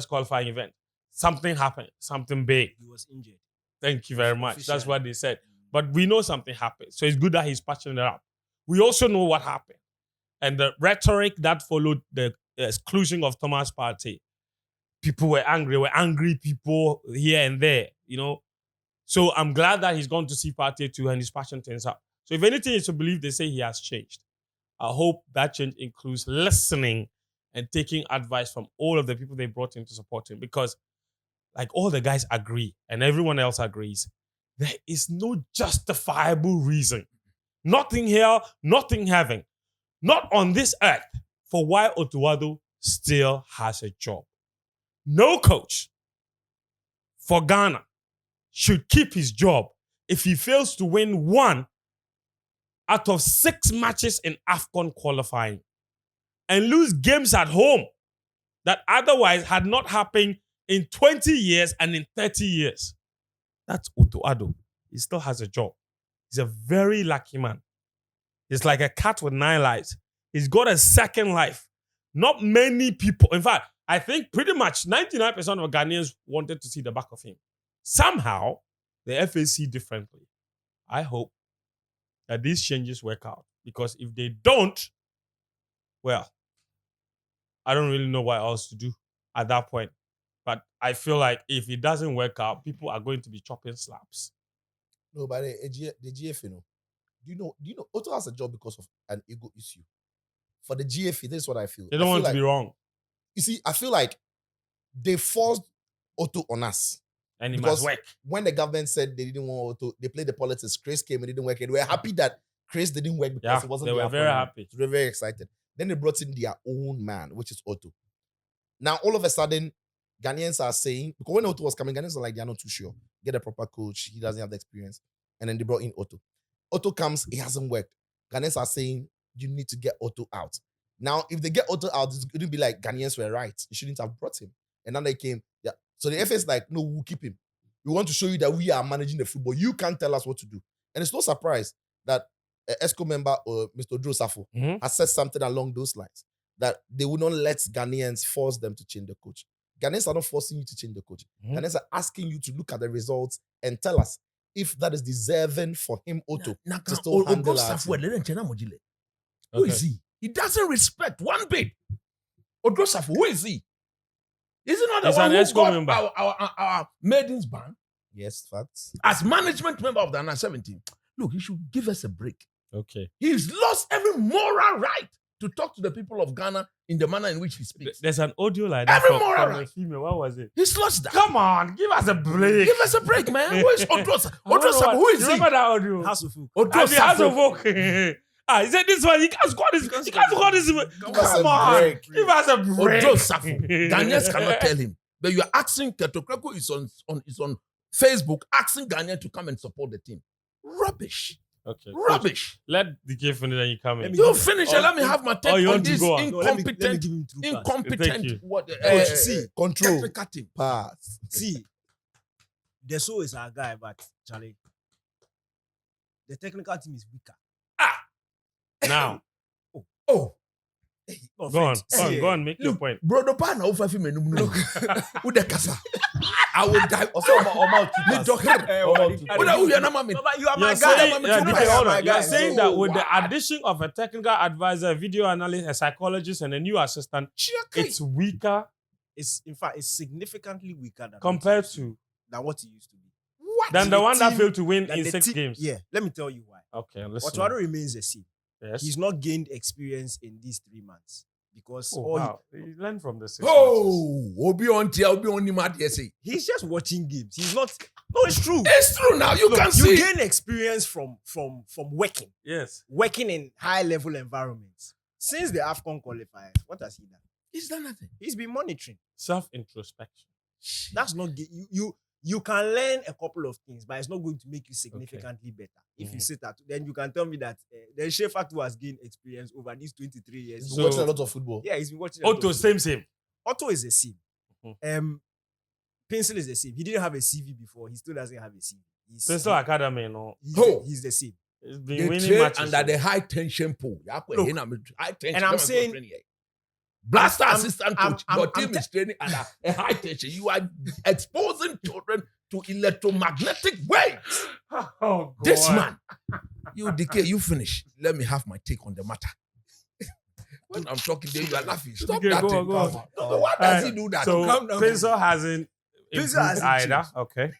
qualifying event. Something happened, something big. He was injured. Thank you very much. That's what they said. But we know something happened. So it's good that he's patching it up. We also know what happened. And the rhetoric that followed the exclusion of Thomas Partey. People were angry people here and there, you know. So I'm glad that he's gone to see Partey too, and he's patching things up. So if anything is to believe, they say he has changed. I hope that change includes listening and taking advice from all of the people they brought in to support him, because like all the guys agree and everyone else agrees, there is no justifiable reason, nothing here, nothing heaven, not on this earth, for why Otto Addo still has a job. No coach for Ghana should keep his job if he fails to win 1 out of 6 matches in AFCON qualifying and lose games at home that otherwise had not happened in 20 years and in 30 years. That's Otto Addo. He still has a job. He's a very lucky man. He's like a cat with 9 lives. He's got a second life. Not many people, in fact, I think pretty much 99% of Ghanaians wanted to see the back of him. Somehow, the FA see differently. I hope that these changes work out, because if they don't, well, I don't really know what else to do at that point. But I feel like if it doesn't work out, people are going to be chopping slaps. No, but the GFA, do you know, Otto has a job because of an ego issue. For the GFA, this is what I feel. They don't want to be wrong. You see, I feel like they forced Otto on us. And it must work. When the government said they didn't want Otto, they played the politics. Chris came and it didn't work. And we were happy that Chris didn't work because it wasn't. They were very happy. They were very excited. Then they brought in their own man, which is Otto. Now, all of a sudden, Ghanaians are saying, because when Otto was coming, Ghanaians are like, they're not too sure. Get a proper coach. He doesn't have the experience. And then they brought in Otto. Otto comes, it hasn't worked. Ghanaians are saying, you need to get Otto out. Now, if they get Otto out, it's going to be like, Ghanaians were right. You shouldn't have brought him. And then they came. Yeah. So the FA is like, no, we'll keep him. We want to show you that we are managing the football. You can't tell us what to do. And it's no surprise that ESCO member, Mr. Drew Safo, has said something along those lines, that they will not let Ghanaians force them to change the coach. Ghanaians are not forcing you to change the coach. Ghanaians are asking you to look at the results and tell us if that is deserving for him, Otto, to still handle our team. Who is he? He doesn't respect one bit. Odosafo, who is he? Is he not the He's one an who ESCO got member. our maidens ban Yes, facts. as management member of the under 17? Look, he should give us a break. Okay. He's lost every moral right to talk to the people of Ghana in the manner in which he speaks. There's an audio like that Every from moral a right. female. What was it? He's lost that. Come on, give us a break. Give us a break, man. Who is Odosafo? I don't know Odosafo, what- who is you he? remember that audio? House of Folk. And the House of Odosafo. Folk. He said this one, he can't score this. He can't score this. us a Come on, break. give us a break. Odosafo. Ghanaians cannot tell him. But you are asking Ketokraku is on Facebook asking Ghanaians to come and support the team. Rubbish. Okay. Rubbish. Let the kid finish and you come in. Let me- You finish and let me have my take you on want to this go on? No, let me give incompetent, him true pass. Thank you. incompetent what Control. technical team. Pass. See, the show is our guy, but Charlie, the technical team is weaker. Now, Oh, No go on. offense. Go on, make your look, point. Brodo Pana ufa fi menum no. Who the kasa? I will die. Also, Me docker. Who the na mama? No, but you are my You're guy. saying, I'm a yeah, true DK, pass. hold My on. You're guy. saying that with the wow. addition of a technical advisor, video analyst, a psychologist, and a new assistant, it's weaker It's in fact it's significantly weaker than compared what to it used to be. What? than the one that team- failed to win Than in the 6 team- games. Yeah, let me tell you why. Okay, listen. Otto Addo remains the same. Yes. He's not gained experience in these 3 months because Oh, all wow. You learn from the 6 Oh, Obi on tia, Obi on him at say. he's just watching games. He's not. No, it's true. It's true now. You Look, can you see. gain experience from working Yes. in high level environments. Since the AFCON qualifiers, what has he done? He's done nothing. He's been monitoring. Self-introspection. That's not you can learn a couple of things, but it's not going to make you significantly better. If you sit at, then you can tell me that the Shea Factor has gained experience over these 23 years. He's So- watching a lot of football. Yeah, he's been watching. a lot Otto, of- same. Otto is the same. Pencil is the same. He didn't have a CV before. He still doesn't have a CV. Pencil Academy, no. He's the same. It's been They winning train matches. under the high tension pool. Look, High tension. and I'm saying- Blaster I'm- assistant I'm- coach, I'm- your I'm team te- is training under a high tension. You are exposing children to electromagnetic waves. Oh, God. This man, you decay, you finish. Let me have my take on the matter. When I'm talking to you, you are laughing. Stop Okay, that go thing. on, go on. No, why does he Alright, do that? So Calm down. Pencil hasn't Pencil improved hasn't either. changed. Okay.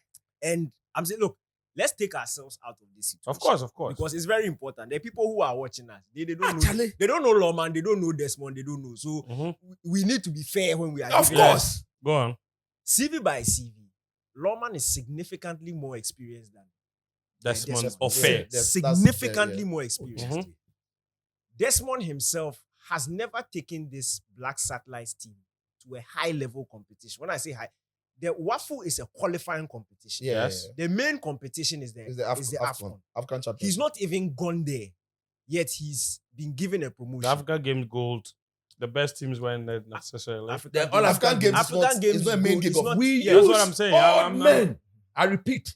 And I'm saying, look, let's take ourselves out of this situation. Of course. Because it's very important. The people who are watching us, they don't know. Charlie. They don't know Lawman, they don't know Desmond, they don't know. So Mhm. we need to be fair when we are. Of giving course. Go on. CV by CV, Lawman is significantly more experienced than Desmond Desmond. or fair. significantly yeah. more experienced. Mhm. Desmond himself has never taken this Black Satellites team to a high level competition. When I say high, the WAFU is a qualifying competition. Yes. The main competition is It's the AFCON. AFCON. AFCON champion. He's not even gone there, yet he's been given a The promotion. Africa Games gold. The best teams weren't there necessarily. African all Games- African Games African is not, Games it's not a is main good. gig It's of not- We Yeah, that's use what I'm saying. old I'm not- men. I repeat.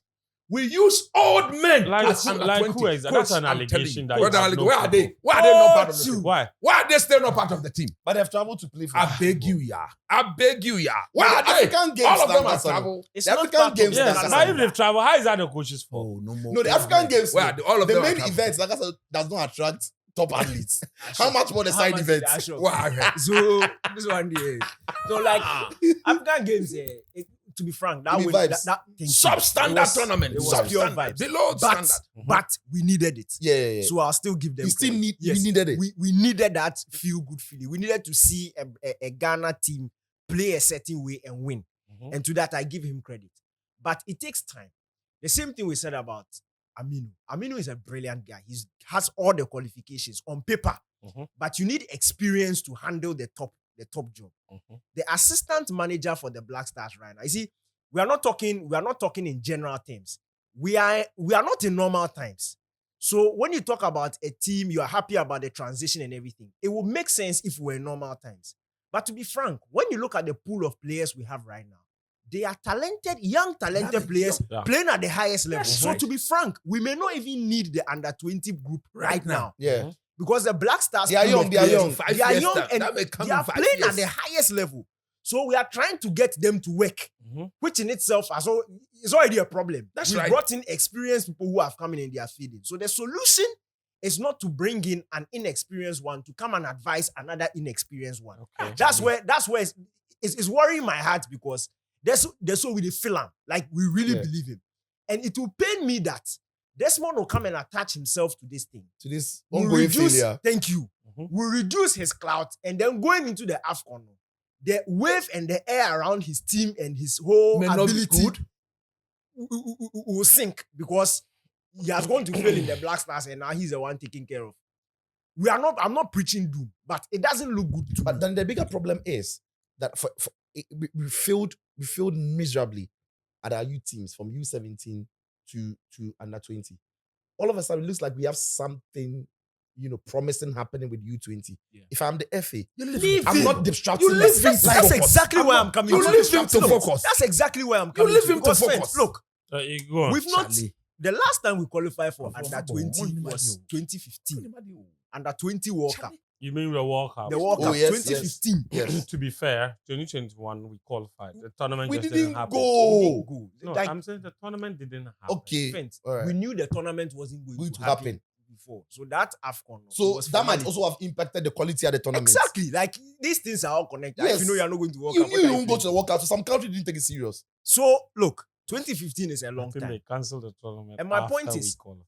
We use old men Like as who- under like 20. who is that? Coach, That's an I'm allegation telling you. that you have no Where are clue. they? Why are they not part of the team? Why? Why are they still not part of the team? But they've traveled to play for I beg you, yeah. I beg you, yeah. Where Well, are the they? African Games All of them stand are as well. travel. It's The not African part of Games the Yes, stand but as if they've traveled, how is that the coach's fault? Oh, no more. No, the African Games. Where are they? All of the them are main travel. events, like I said, does not attract top athletes. How much more the How side much events? is the actual- Why? So this one there. So like African Games, to be frank, that Give me way, vibes. that thank you. Substandard It was- tournament. It was Substandard. pure vibes. Below But standard. but we needed it. Yeah. So I'll still give them. we still credit. need. Yes. We needed it. We needed that feel good feeling. We needed to see a Ghana team play a certain way and win. Mhm. And to that, I give him credit. But it takes time. The same thing we said about Aminu. Aminu is a brilliant guy. He has all the qualifications on paper. Mhm. But you need experience to handle the top job. Mhm. The assistant manager for the Black Stars right now. You see, we are not talking in general terms. We are not in normal times. So when you talk about a team, you are happy about the transition and everything. It will make sense if we're in normal times. But to be frank, when you look at the pool of players we have right now, they are young talented players Yeah. playing at the highest level. That's So right. to be frank, we may not even need the under 20 group right now. Yeah. Because the Black Stars They are pool young, of they are players, young. 5 they are years young time. and That may come they in are 5 playing years. at the highest level. So we are trying to get them to work, Mhm. which in itself is already a problem. That's We right. brought in experienced people who have come in and they are feeding. So the solution is not to bring in an inexperienced one to come and advise another inexperienced one. Okay. That's where it's worrying my heart because there's so with the film, like we really believe him. And it will pain me that Desmond will come and attach himself to this thing. To this Will ongoing reduce, failure. thank you. Mhm. Will reduce his clout and then going into the AFCON, the wave and the air around his team and his whole May not be ability good. will sink because he has gone to fail in the Black Stars and now he's the one taking care of. I'm not preaching doom, but it doesn't look good to But me. then the bigger problem is that we failed miserably at our youth teams from U17 to under 20. All of a sudden, it looks like we have something, promising happening with U20. Yeah. If I'm the FA, Leave I'm him. not distracting. You leave him That's, to that's focus. exactly where I'm coming You from. leave him to Look, focus. That's exactly where I'm You coming leave from. him to Because, focus. friends, look, You go on. we've not. Charlie. The last time we qualified for For under football, 20 money, was money. 2015. Under 20 World Cup. You mean the World Cup? The World Oh, Cup, yes, 2015. Yes. To be fair, 2021 we qualified. The tournament We just didn't happen. go. We didn't go. No, Like, I'm saying the tournament didn't happen. Okay. friends, All right. we knew the tournament wasn't going Going to to happen happen. before. So that AFCON So was that might formality. also have impacted the quality of the tournament. Exactly. Like these things are all connected. Yes. If you know you're not going to World You Cup, knew what you are won't go playing? to the World Cup, so some country didn't take it serious. So look, 2015 is a I long think time. they cancelled the tournament. And my after point we is- qualified.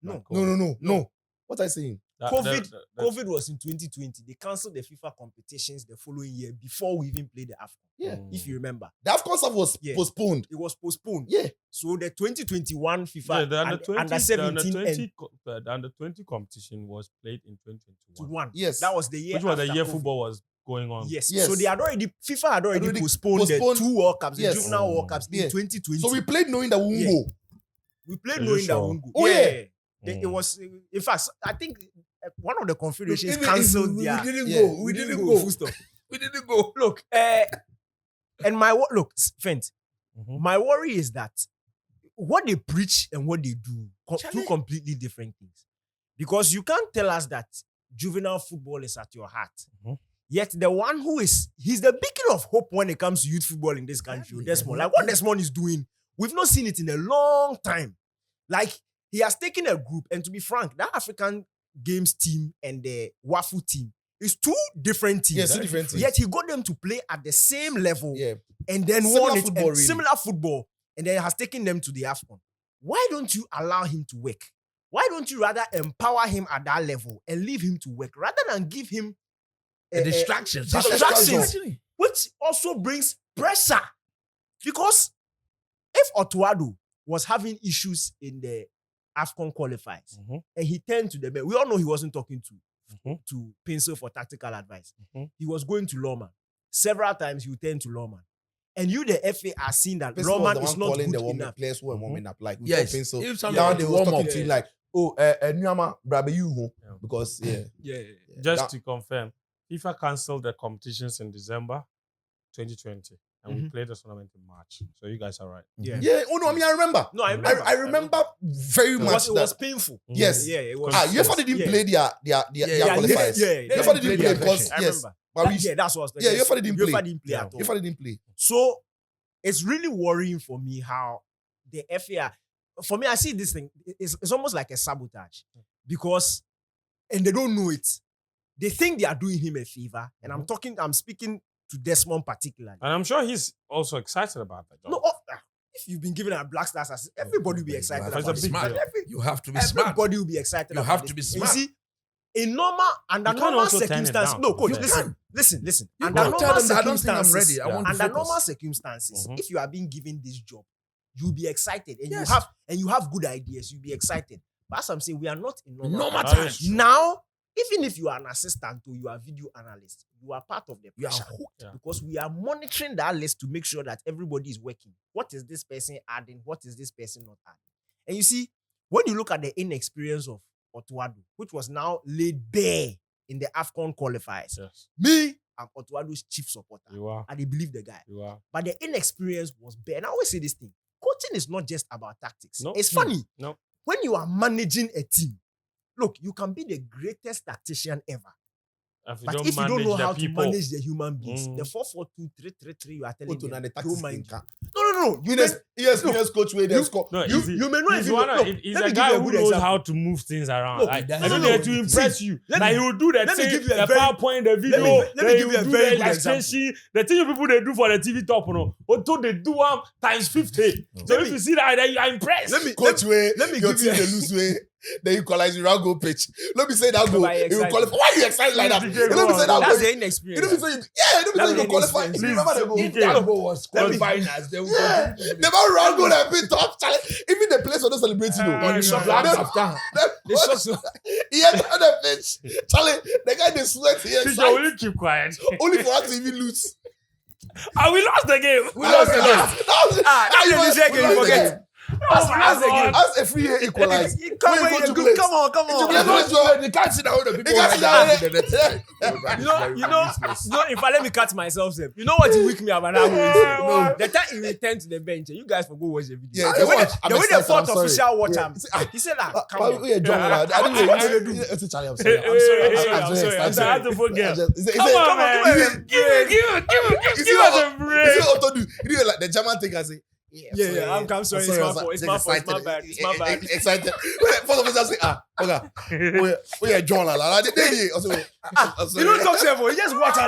No. Like No. What are you saying? COVID was in 2020. They cancelled the FIFA competitions the following year before we even played the AFCON. Yeah. If you remember, The AFCON stuff was Yeah. postponed. it was postponed. Yeah. So the 2021 FIFA Yeah, the under and 20, under 17 the under and 20, the under 20 competition was played in 2021, 21. Yes. That was the year. which was the after year COVID. football was going on. Yes. Yes. So FIFA had already Already postponed postponed- the 2 World Cups, the Yes. juvenile World Cups Yeah. in 2020. So we played knowing that we won't Yeah. go. We played Are you knowing that sure? we won't go. Oh, yeah. It was, in fact, I think one of the confederations Even if cancelled we their. didn't Yeah. go. We didn't go. Full stop. We didn't go. Look, and look, Fent, Mhm. my worry is that what they preach and what they do, two Charlie. completely different things. Because you can't tell us that juvenile football is at your heart. Mhm. Yet the one he's the beacon of hope when it comes to youth football in this country. Exactly. Desmond, like what Desmond is doing, we've not seen it in a long time. Like he has taken a group, and to be frank, that African Games team and the Wafu team is 2 different teams. Yes, 2 different teams. Yet he got them to play at the same level Yeah. and then Similar won it. football, And really. similar football, and then has taken them to the AFCON. Why don't you allow him to work? Why don't you rather empower him at that level and leave him to work rather than give him Distractions. distractions, which also brings pressure? Because if Otto Addo was having issues in the AFCON qualifiers Mhm. and he turned to the bench, we all know he wasn't talking Mhm. to Pencil for tactical advice. Mhm. He was going to Lawman. Several times he would turn to Lawman. And you, the FA, are seeing that Pencil was Lawman the is one not calling good the warm enough. players who were warming up. Like, we Yes. told Pencil. If something Now like they the was warm talking up, to him like, Nyama, Brabe, you who? Yeah. Because, Yeah. Just to confirm, FIFA cancelled the competitions in December 2020, and we played the tournament in March. So you guys are right. Yeah. Yeah. Oh, no, I mean, I remember. No, I remember. I remember very much It was painful. Yes. Yeah, it was. UEFA didn't Yeah. play their qualifiers. Yeah. UEFA didn't play their because, I yes. remember. But we, That's what I was Yeah, UEFA didn't play. UEFA didn't play Yeah. at all. UEFA didn't play. So it's really worrying for me how the FA, for me, I see this thing, it's almost like a sabotage because, and they don't know it. They think they are doing him a favor. And I'm speaking to Desmond particularly. And I'm sure he's also excited about that. No, if you've been given a Black Stars, assist, everybody will be excited It's a about big this. deal. You have to be smart. Everybody will be excited You about have this. to be And smart. You see, in normal, under You can't normal also turn it circumstances, down. no, coach, You listen. You Under can't tell normal them that I don't think I'm circumstances, ready. I want to under focus. normal circumstances, Mhm. if you are being given this job, you'll be excited and Yes. you have good ideas. You'll be excited. But as I'm saying, we are not in normal Normal times. times. Now, even if you are an assistant or you are a video analyst, you are part of the You are pressure hooked. Yeah. because we are monitoring that list to make sure that everybody is working. What is this person adding? What is this person not adding? And you see, when you look at the inexperience of Otto Addo, which was now laid bare in the AFCON qualifiers, Yes, me, I'm Otto Addo's chief supporter. you are. I believe the guy. You are. But the inexperience was bare. And I always say this thing. Coaching is not just about tactics. No. It's funny. No. When you are managing a team, look, you can be the greatest tactician ever. If you But don't if you don't know manage how the to people, manage the human beings, Mm. the 4-4-2-3-3-3 you are telling Otto, them, now the don't tactics mind thinker. No. Yes, coach where they score. no, You may not he's even one know. of, Look, he's let a me give guy you a who good knows example. how to move things around. Look, Like, he does. I No, don't no, know to impress you. let Like me- he will do the let me thing, give you a the very- PowerPoint, the video. let me then give he you will a do very the good example. illustration. The thing you people they do for the TV top, until they do one times 50. So Let if me- you see that, then you are impressed. Coach way, let me your give you team a- they lose way. They equalize you round goal pitch. Let me say that goal. but I It will excited. qualify. Why you excited like that? DJ, Let me go say on, that That's goal. the You inexperience. don't say let me That's say the you qualify. inexperience. You remember the If goal? that goal was qualifying us, they would Yeah, continue to the man round goal and bit top challenge. Even the players were not celebrating. Ah, On yeah. the black shop, after. They shock so. he entered the pitch. Charlie, the guy they sweat here. Teacher, will you keep quiet? Only for us to even lose. And we lost the game. We lost the game. After this game, you forget. Oh my God. As a free hit equalize. Come When you on, go to you place. come on. They can't sit down with the people. They can't sit down with You know, if I let me cut myself, Seb, you know what he weak me about that Yeah, way? The time he returned to the bench, you guys for go watch the video. Yeah, the way I'm the excited, fourth I'm sorry. official watch Yeah. him, he said, come But on. we are John. I didn't even want to do. It's Charlie. I'm sorry. I'm sorry. I had to forget. Come on, man. Give us a break. Otto do. You know, like the German thing I say. Yeah, I'm sorry. It's my fault. It's my fault. It's my bad. It's my bad. Excited. First of all, say, okay. We are John. You don't talk to him. You just watch her.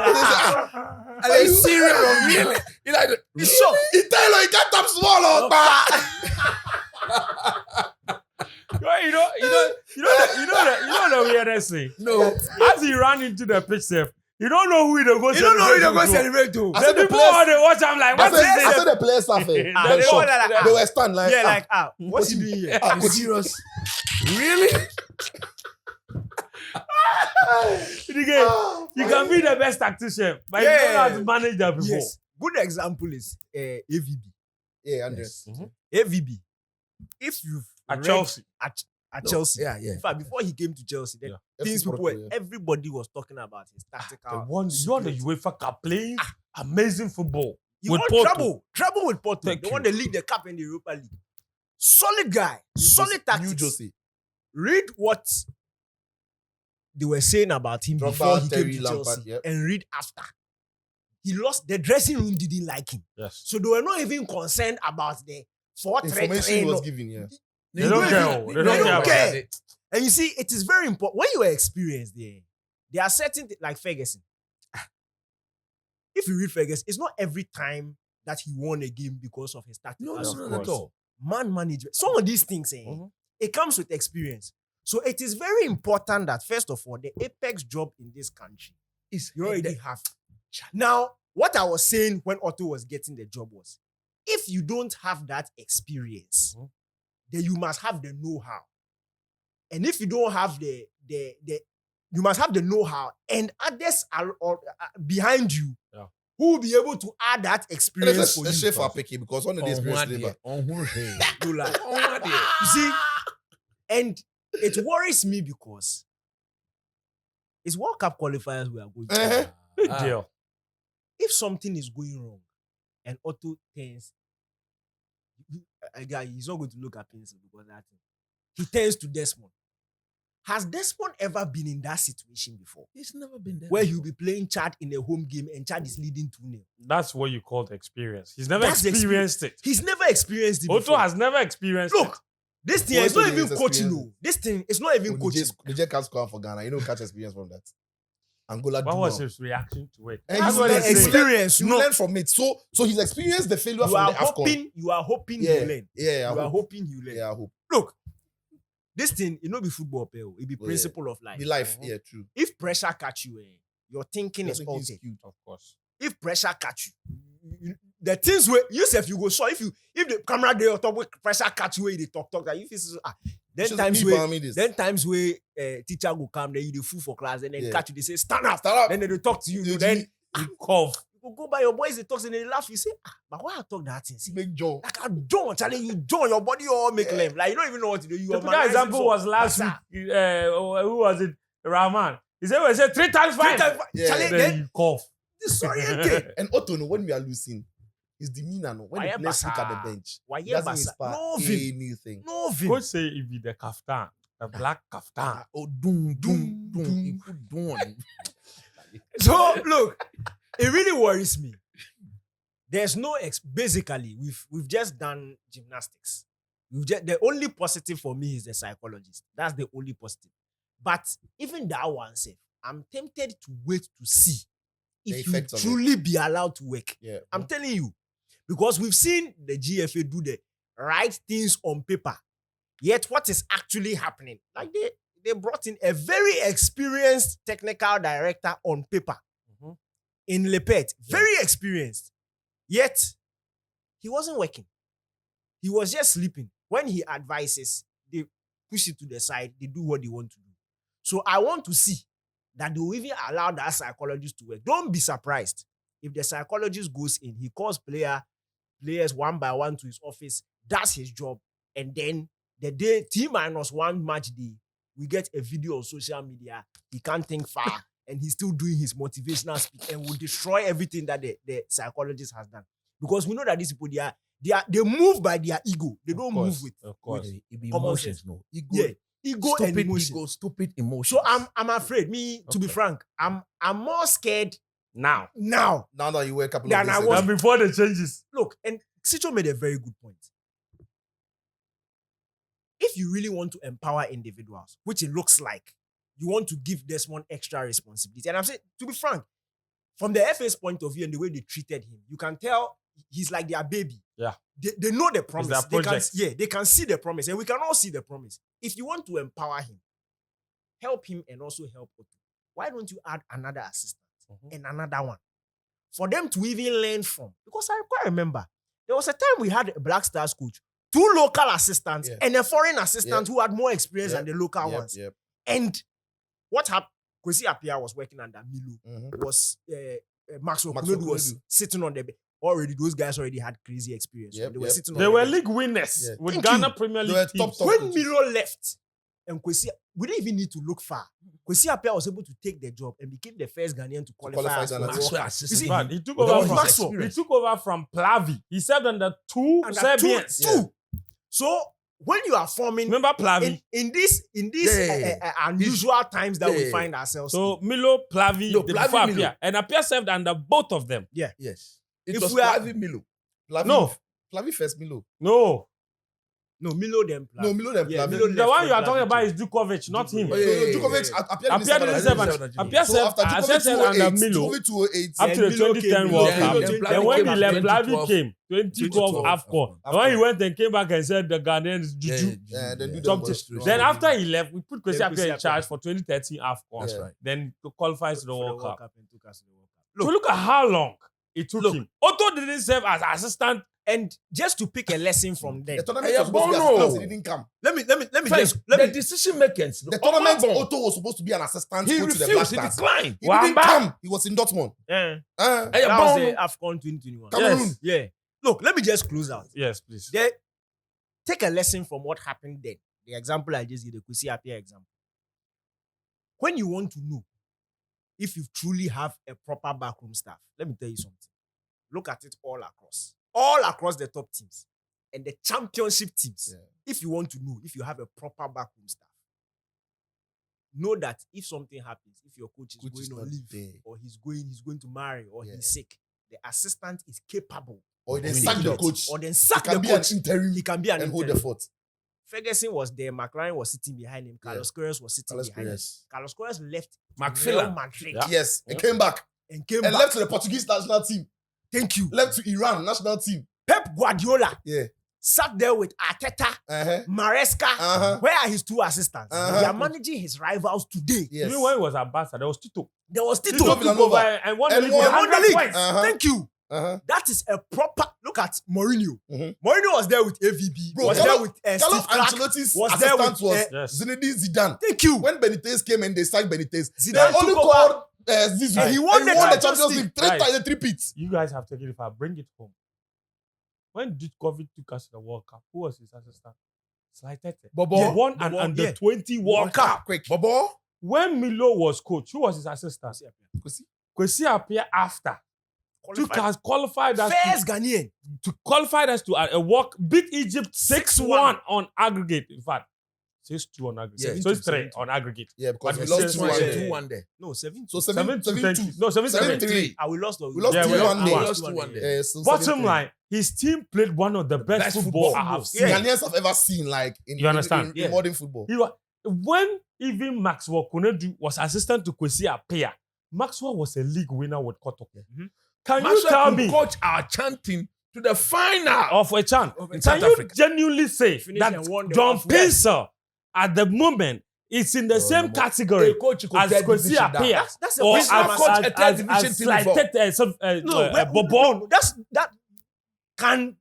Are you serious? Really? You like He's shocked. he tell you he can't tap small or You know the weirdest thing. No. As he ran into the pitch, safe, you don't know who they go. You don't know who they're going to celebrate. celebrate to. I said The the people players- how they watch, I'm like, I what is said this? the players staff. They They were were stunned like. Yeah, like, what's he doing here? Are you serious? Really? You can be the best tactician, but you don't know how to manage the people. Yes. Good example is AVB. Yeah, Andres. AVB. If you've At read Chelsea. at Chelsea, Yeah, yeah. in fact, before he came to Chelsea, then things FC people were, Porto, yeah. everybody was talking about his tactical. You won the UEFA Cup playing amazing football. He with won Porto. trouble with Porto. Thank They you. won the league, the cup, and the Europa League. Solid guy, solid tactics. New Josie. Read what they were saying about him Drogba, before he Terry, came to Lampard, Chelsea, yep. and read after. He lost. The dressing room didn't like him, Yes. so they were not even concerned about the 4-3-3. Information was given, yeah. They don't care. They don't care. And you see, it is very important. When you are experienced there are certain, like Ferguson. If you read Ferguson, it's not every time that he won a game because of his tactical. No, skills. not at all. Man management. Some of these things, it comes with experience. So it is very important that, first of all, the apex job in this country Is you already have. Now, what I was saying when Otto was getting the job was, if you don't have that experience, then you must have the know-how. And if you don't have you must have the know-how, and others are behind you who will be able to add that experience for you. Let's for picky because one of these players labor. You like, you see, and it worries me because it's World Cup qualifiers we are going to. Big deal. If something is going wrong and Otto turns, he's not going to look at Pencil because that thing. He turns to Desmond. Has Desmond ever been in that situation before? He's never been there. Where he'll be playing Chad in a home game and Chad is leading 2-0. That's what you call the experience. He's never That's the experienced it. He's never experienced it Otto before. has never experienced it. Look, this thing is Otto not even is coaching. experienced. No. This thing is not even coaching. The J can't score for Ghana. You know, catch experience from that. Angola. What do was well. his reaction to it? And That's you what learn they say. experience. You No, learn from it. So he's experienced the failure you from are the AFCON. hoping. You are hoping Yeah, you learn. yeah, You are hoping you learn. Yeah, I hope. Look, this thing, it not be football, pal. It be Oh, yeah. principle of life. The life, yeah, true. If pressure catch you, your thinking is Thinking is altered. cute. Of course. If pressure catch you, the things where yourself you go so if the camera there on top with pressure catch you where they talk that if it's then Just times me where palm me this. then times where teacher go come then you the fool for class and then Yeah. catch you they say stand up Stand up. then they talk to you You then You cough. you go by your boys they talk and they laugh you say but why I talk that thing see Big jaw. like I don't telling you join your body all make left like you don't even know what to do you The humanize example him, was last Basa. week. Who was it? Rahman. He said 3 times 5. Yeah. Charlie, Then then you cough. sorry again And Otto, no, when we are losing, his demeanor, no, when Why the players look Basa? at the bench, why he doesn't Basa? inspire No vim anything. no vim Coach say it be the kaftan, the black kaftan. Oh, doom. He put doom. So look, it really worries me. There's no basically we've just done gymnastics. The only positive for me is the psychologist. That's the only positive. But even that one said, I'm tempted to wait to see if you truly be allowed to work. Yeah. I'm telling you, because we've seen the GFA do the right things on paper. Yet what is actually happening? Like they brought in a very experienced technical director on paper in Lepet, very experienced. Yet he wasn't working. He was just sleeping. When he advises, they push it to the side. They do what they want to do. So I want to see that they will even allow that psychologist to work. Don't be surprised if the psychologist goes in, he calls players one by one to his office, does his job, and then the day T-1 match day, we get a video on social media. He can't think far, and he's still doing his motivational speech and will destroy everything that the psychologist has done. Because we know that these people, they move by their ego. They don't move with emotions. No ego. Yeah, ego stupid and emotion. ego, stupid emotions. So I'm afraid. To be frank, I'm more scared Now that you were a couple of than days I ago. was. and before the changes. Look, and Sicho made a very good point. If you really want to empower individuals, which it looks like, you want to give Desmond extra responsibility. And I'm saying, to be frank, from the FA's point of view and the way they treated him, you can tell he's like their baby. Yeah. They know the promise. It's their project. They can see the promise, and we can all see the promise. If you want to empower him, help him and also help Otto. Why don't you add another assistant and another one for them to even learn from? Because I quite remember there was a time we had a Black Stars coach, 2 local assistants and a foreign assistant who had more experience than the local ones. And what happened? Kwesi Appiah was working under Milo. Was Maxwell Kunodu was sitting on the bed. Already, those guys already had crazy experience. They were sitting on They were league winners with Ghana Premier League teams. When Milo left, and Kwesi, we didn't even need to look far. Kwesi Appiah was able to take the job and became the first Ghanaian to qualify as Maxwell You see, assistant. He took over from Plavi. He served under 2 Serbians. Two. So when you are forming, Remember Plavi? in these unusual times that we find ourselves. So Milo, Plavi, No, before Plavi, Appiah. And Appiah served under both of them. Yes. It If was we are- Plavi Milo. Plavi first, Milo. No. Milo then Plavi. No, Milo then Yeah, Plavi. Milo The one you are Plavi talking about too. is Djokovic, not him. Oh, yeah. Djokovic Appiah didn't serve Appiah So served after served under Milo Djokovic 2008, up to the Milo 2010 came, World yeah, Cup. Milo came, Then when he left, 2012 Plavi came. 2012 AFCON. AFCON. When he went and came back and said the Ghanaians juju. then do the Something. West Then Round. after he left, we put Kwesi Then Appiah in Kwesi charge for 2013 AFCON. That's right. Then qualifies to the For World Cup. and took us to the World Cup. So look at how long it took him. Otto didn't serve as assistant. And just to pick a lesson from them, The tournament Hey, was supposed to be Bono. assistant, he didn't come. let me First, the decision makers. The tournament, Otto was supposed to be an assistant He coach to the Black refused. He Stars. declined. He didn't Wamba. come. He was in Dortmund. that Hey, was Bono. the AFCON 2021. Cameroon. Yeah. Look, let me just close out. Yes, please. Take a lesson from what happened then. The example I just gave, the Kwesi Appiah example. When you want to know if you truly have a proper backroom staff, let me tell you something. Look at it all across the top teams and the championship teams. Yeah. If you want to know if you have a proper backroom staff, know that if something happens, if your coach is Coach is going on not leave there. or he's going to marry or Yeah. he's sick, the assistant is capable. Or they of sack doing the it. coach. Or then He sack the can be an coach. interim He can be an and hold the interim. fort. Ferguson was there. McLaren was sitting behind him. Carlos Queiroz was sitting Carlos behind him. Queiroz. Carlos Queiroz left to McPhillan. Real Madrid Yeah. Yes, and came back and came and back. left to the Portuguese national team. Thank you. Left to Iran national team. Pep Guardiola Yeah. sat there with Arteta, Maresca. Where are his 2 assistants? They are managing his rivals today. Yes. Even when he was at Barca, there was Tito. There was Tito Tito. Took over and won the And league won with They won the 100 league. points. Thank you. That is a proper look at Mourinho. Mourinho was there with AVB. Bro, was there with Steve Carlo Clark. Ancelotti's was there assistant with, was Yes. Zinedine Zidane. Thank you. When Benitez came and they signed Benitez, Zidane they only took over. called Zizou. And he won the Champions Champions League 3 Right. times, 3 peats. You guys have taken it far. Bring it home. When Djokovic took us to the World Cup, who was his assistant? Slightete. Bobo. He won an Bobo, under yeah. 20 World Cup. Quick. Bobo. When Milo was coach, who was his assistant? Kwesi Appiah after. Qualified us First Ghanaian. to qualify us to a walk, beat Egypt 6-1 on aggregate. In fact, 6-2 on aggregate. Yeah. So it's 3 7-2. on aggregate. Yeah, because But we the lost sales 2 were 1 there. there. 2-1 there. No, 7-2. So 7-2. No, 7-3. 7-3. We lost. We lost Yeah, we 2-1 lost there. 2-1. Lost 2-1 there. Yeah, so Bottom 7-3. line, his team played one of the best best football football. I have seen. Yeah. Ghanaians have ever seen, like, in, You understand? in modern football. He was, when even Maxwell Konedu was assistant to Kwesi Appiah, Maxwell was a league winner with Koto. Can you Marshall tell could me coach our chanting to the final. of a chance? Of a Can South you Africa. genuinely say Finish that and won the John Africa. Pinsel at the moment is in the same category A coach could as third Kwesi division down. Appiah? That's a Or He's not coached a third division team before. Bobon? That can,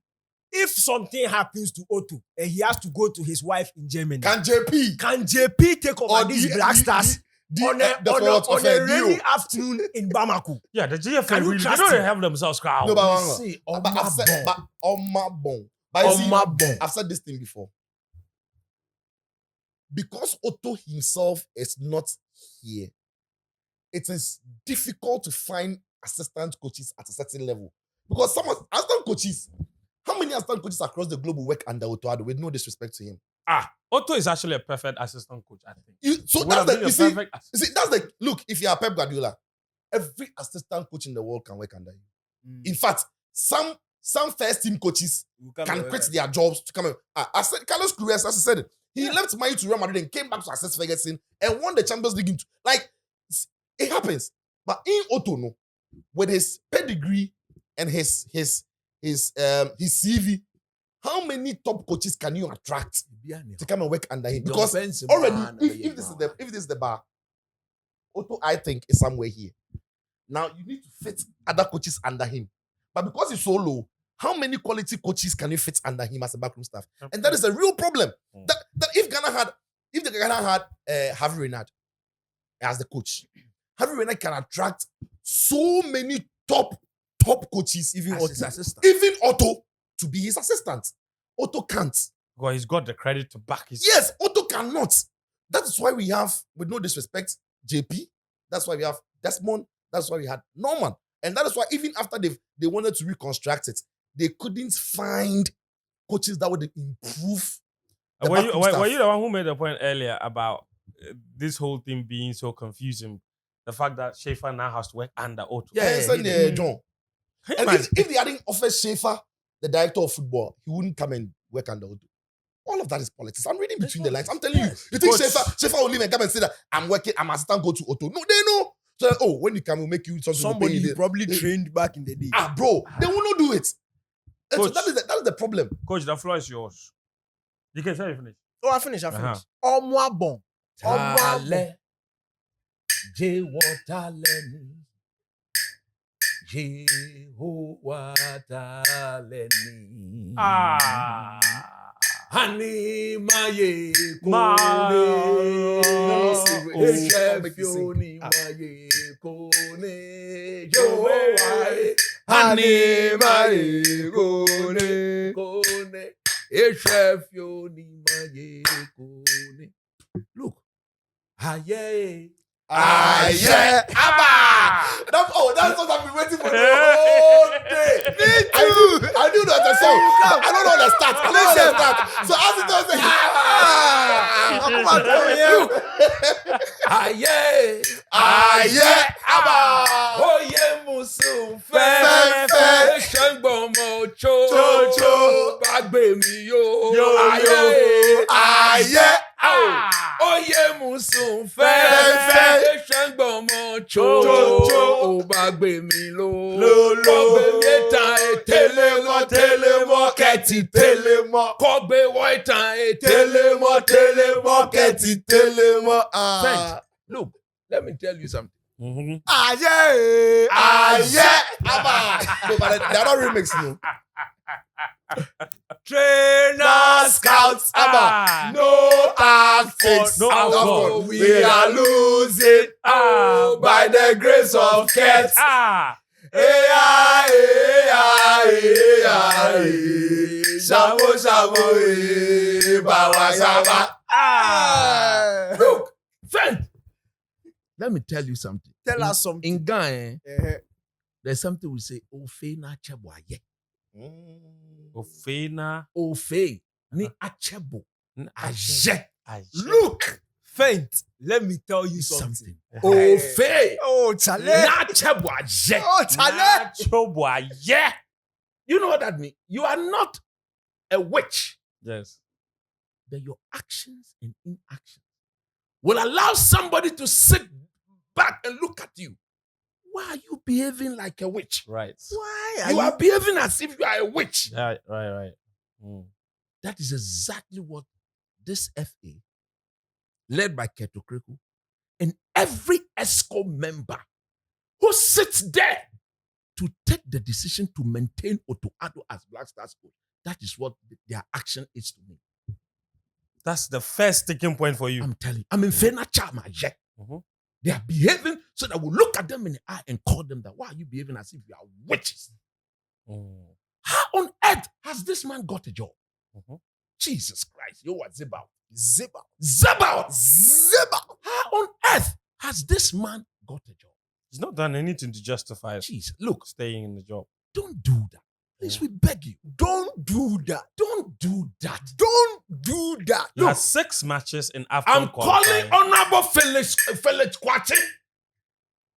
if something happens to Otto and he has to go to his wife in Germany, Can JP can JP take over or these Black Stars on a rainy afternoon in Bamako? Yeah, the GFA Can you really, they trust don't him? have themselves crowd. No, but See, I've said, but on my bone. But you see, I've said this thing before. Because Otto himself is not here, it is difficult to find assistant coaches at a certain level. Because some assistant coaches, how many assistant coaches across the globe work under Otto Addo, with no disrespect to him? Otto is actually a perfect assistant coach, I think. So Would that's have the been a you see, perfect you see, that's the look. If you are Pep Guardiola, every assistant coach in the world can work under you. In fact, some first team coaches can quit their jobs to come. I said Carlos Cruyff, as I said, he left Man U to Real Madrid and came back to assist Ferguson and won the Champions League. Like it happens, but in Otto, no, with his pedigree and his CV, how many top coaches can you attract to come and work under him? Because already, if this is the bar, Otto, I think, is somewhere here. Now you need to fit other coaches under him, but because he's so low, how many quality coaches can you fit under him as a backroom staff? And that is a real problem. That if Ghana had Harvey Renard as the coach, Harvey Renard can attract so many top coaches, even Otto to be his assistant. Otto can't. Because he's got the credit to back his. Yes, Otto cannot. That is why we have, with no disrespect, JP. That's why we have Desmond. That's why we had Norman. And that is why even after they wanted to reconstruct it, they couldn't find coaches that would improve. Were you the one who made the point earlier about this whole thing being so confusing? The fact that Schaefer now has to work under Otto. John. And if they hadn't offered Schaefer, the director of football, he wouldn't come and work under Otto. All of that is politics. I'm reading between the lines. I'm telling you. You think Schaefer will leave and come and say that I'm assistant coach to Otto? No, they know. So when you come, we'll make you somebody you probably trained back in the day. Bro, they will not do it. And so that is the problem. Coach, the floor is yours. You can say you finish. Oh, I finished. Omwa bon. Tale. Jehotaleni. Jehovah Taleni. Hani maye kone. Eshefioni maye kone. Jehovah. Hani maye kone. Eshefioni maye kone. Look. Aye. That's what I've been waiting for the whole day. Me too. I knew that song. I don't know the start. So as it does Oye musu fe shangbomo cho bagbe mi yo Oye musun fẹ́ ṣẹ́gbọ̀mọ cho bagbe mi lo kọ́gbé mẹ́ta télémọ́ kẹ́tì télémọ́ kọ́gbé wọ́ìtàn télémọ́ kẹ́tì télémọ́. Friend, look, let me tell you something. No, but they're not remix, no. Trainer scouts, no tactics, no outcome. We are losing by the grace of Ket. Shamo, bawa. Look, friend, let me tell you something. Tell us something. In Ghana, there's something we say, Ofe na cheboye. Ofena. Ofe ni achebo. Aje. Look, Faint. Let me tell you something. something. Oh, fair. Oh, Chale. Oh, Chale. Yeah. You know what that means? You are not a witch. Yes. Then your actions and inactions will allow somebody to sit back and look at you. Why are you behaving like a witch? Right. Why You are behaving as if you are a witch. Right. Mm. That is exactly what this FA, led by Keto Kreku, and every ESCO member who sits there to take the decision to maintain Otto Addo as Black Stars coach, that is what their action is to me. That's the first sticking point for you. I'm telling you. I'm in Fena Chama. Mhm. They are behaving so that we look at them in the eye and call them that. Why are you behaving as if you are witches? Mm. How on earth has this man got a job? Mhm. Jesus Christ. You are Zibao. Zebba. How on earth has this man got a job? He's not done anything to justify Jesus, look, staying in the job. don't do that. Please, we beg you. Don't do that. Don't do that. Don't do that. He has 6 matches in AFCON I'm calling qualifying. Honorable Felix Kwati,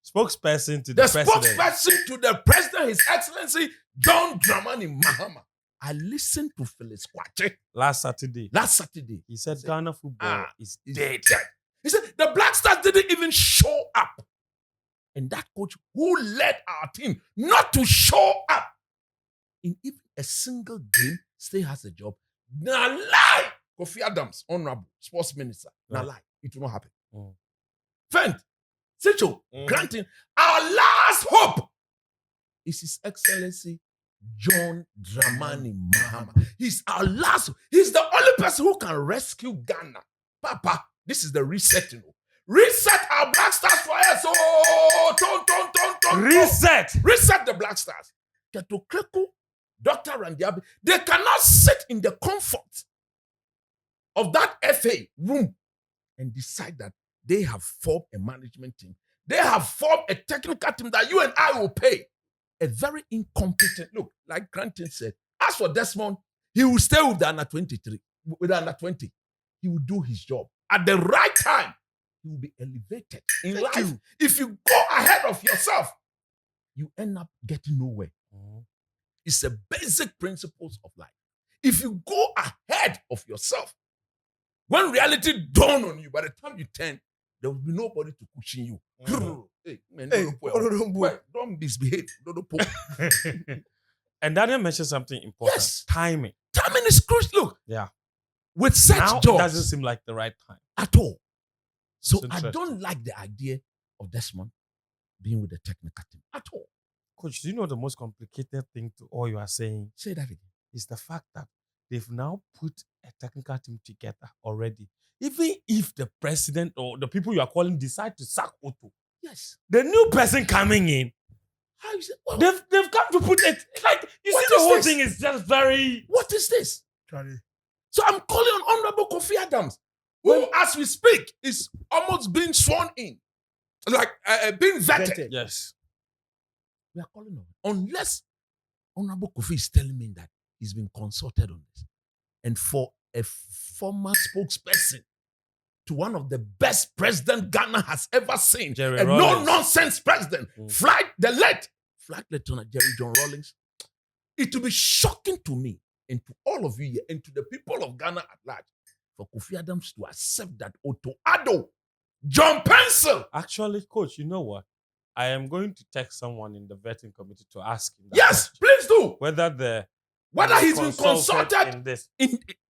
Spokesperson to the the president. spokesperson to the president, His Excellency John Dramani Mahama. I listened to Felix Kwati Last Saturday, last Saturday. he said Ghana football is He's dead. He said the Black Stars didn't even show up. And that coach who led our team not to show up in even a single game still has a job. Now lie. Kofi Adams, honorable sports minister. Now Right. lie. It will not happen. Mm. Fent, Sicho, Mhm. granting our last hope is His Excellency John Dramani Mahama. He's our last. He's the only person who can rescue Ghana. Papa, this is the reset, you know. Reset our Black Stars for us. Oh, ton. Reset the Black Stars. Keto Kreku, Dr. Randiabi, they cannot sit in the comfort of that FA room and decide that they have formed a management team. They have formed a technical team that you and I will pay. A very incompetent, look, like Granton said, as for Desmond, he will stay with the under 23, with the under 20. He will do his job. At the right time, he will be elevated in Thank life. you. If you go ahead of yourself, you end up getting nowhere. Mhm. It's the basic principles of life. If you go ahead of yourself, when reality dawn on you, by the time you turn, there will be nobody to cushion you. Hey, man, Hey, don't misbehave. Don't poke. And Daniel mentioned something important. Yes. Timing. Timing is crucial. Look, Yeah. with such Now it jobs doesn't seem like the right time. at all. So It's I interesting. don't like the idea of Desmond being with the technical team at all. Coach, do you know the most complicated thing to all you are saying Say that again. is the fact that they've now put a technical team together already. Even if the president or the people you are calling decide to sack Otto, Yes. the new person coming in, How is it? Well, they've come to put it like you What see the is whole this? thing is just very what is this? Charlie. So I'm calling on Honorable Kofi Adams, who, as we speak, is almost being sworn in, like being vetted. yes. We are calling on, unless Honorable Kofi is telling me that he's been consulted on this, and for a former spokesperson to one of the best president Ghana has ever seen, Jerry a Rawlings. no-nonsense president, Mm. Flight Lieutenant Jerry John Rawlings, it will be shocking to me and to all of you here and to the people of Ghana at large for Kofi Adams to accept that Otto Addo, John Pencil. Actually, coach, you know what? I am going to text someone in the vetting committee to ask him that Yes, question. please do. Whether He's been consulted in this.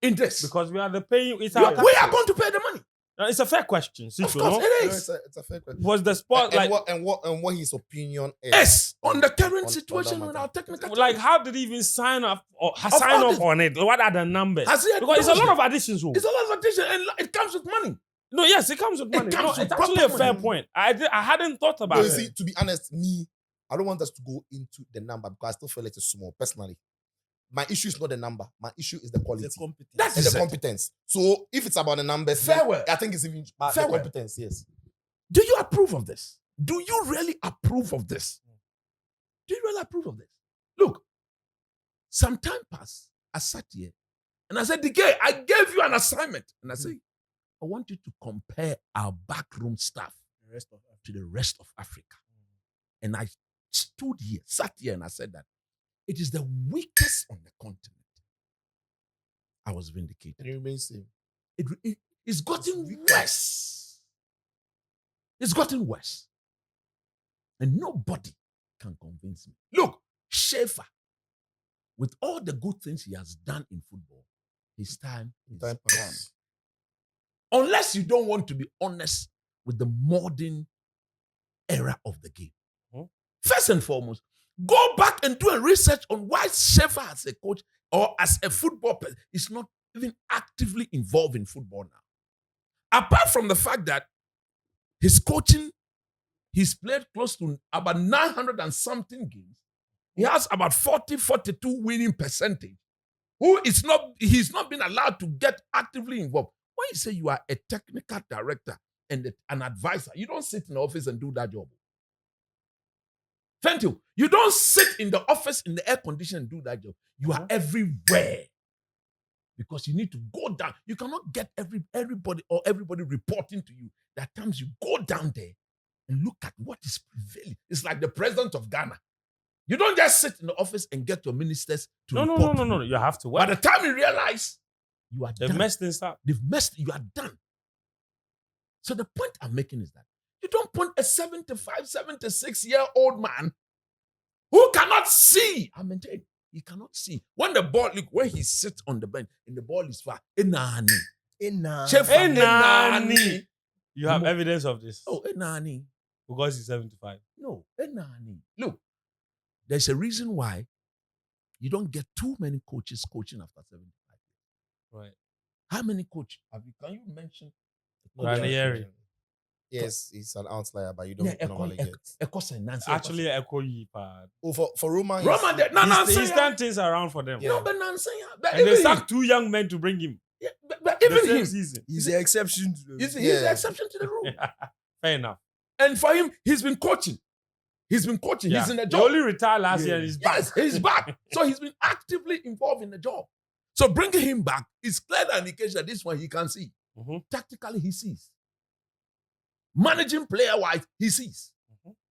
in this. Because we are the paying. It's we our are taxes. going to pay the money. Now, it's a fair question. Of Sicho, course, no? it No, is. it's a fair question. Was the sport And like what his opinion is? Yes, on the current on situation that with matter. our technical like how did he even sign up or sign all off this- on it? What are the numbers? Has he Because it's a lot endorsed of additions. oh. It's a lot of addition and it comes with money. No, yes, it comes with It money. comes No, with it's actually a proper fair money. point. I hadn't thought about No, it. you see, to be honest, I don't want us to go into the number because I still feel it is small personally. My issue is not the number. My issue is the quality That and is the it. competence. So if it's about the numbers, Fair then well. I think it's even the Fair well. competence. Yes. Do you approve of this? Do you really approve of this? Do you really approve of this? Look, some time passed. I sat here and I said, DK, I gave you an assignment. And I said, I want you to compare our backroom staff to the rest of Africa. And I sat here, and I said that it is the weakest on the continent. I was vindicated. And it remains same. It's gotten worse. It's gotten worse. And nobody can convince me. Look, Schaefer, with all the good things he has done in football, his time is gone. Unless you don't want to be honest with the modern era of the game. First and foremost, go back and do a research on why Schaefer as a coach or as a football person is not even actively involved in football now. Apart from the fact that his coaching, he's played close to about 900 and something games. He has about 42 winning percentage. He's not been allowed to get actively involved. When you say you are a technical director and an advisor, you don't sit in the office and do that job. Thank you. You don't sit in the office in the air condition and do that job. You are everywhere. Because you need to go down. You cannot get everybody reporting to you. There are times you go down there and look at what is prevailing. It's like the president of Ghana. You don't just sit in the office and get your ministers to report. No. You have to work. By the time you realize you are They've done. messed things up. You are done. So the point I'm making is that you don't put a 75, 76-year-old man who cannot see. I maintain, he cannot see. When the ball, look, when he sits on the bench and the ball is far, Enani. You have evidence of this. Oh, Enani. Because he's 75. No, Enani. Look, there's a reason why you don't get too many coaches coaching after 75 years. Right. How many coaches have you? Can you mention? Ranieri. Yes, it's an outlier, but you don't normally get. Actually, Echo Yipa. Oh, for Roman. He's turned things around for them. Yeah. No, but and they sacked 2 young men to bring him. Yeah, but even him, he's the exception. He's the exception to the rule. Fair enough. And for him, he's been coaching. Yeah. He's in the job. He only retired last year and he's back. Yes, he's back. So he's been actively involved in the job. So bringing him back is clear indication that this one he can see. Tactically, he sees. Managing player-wise, he sees.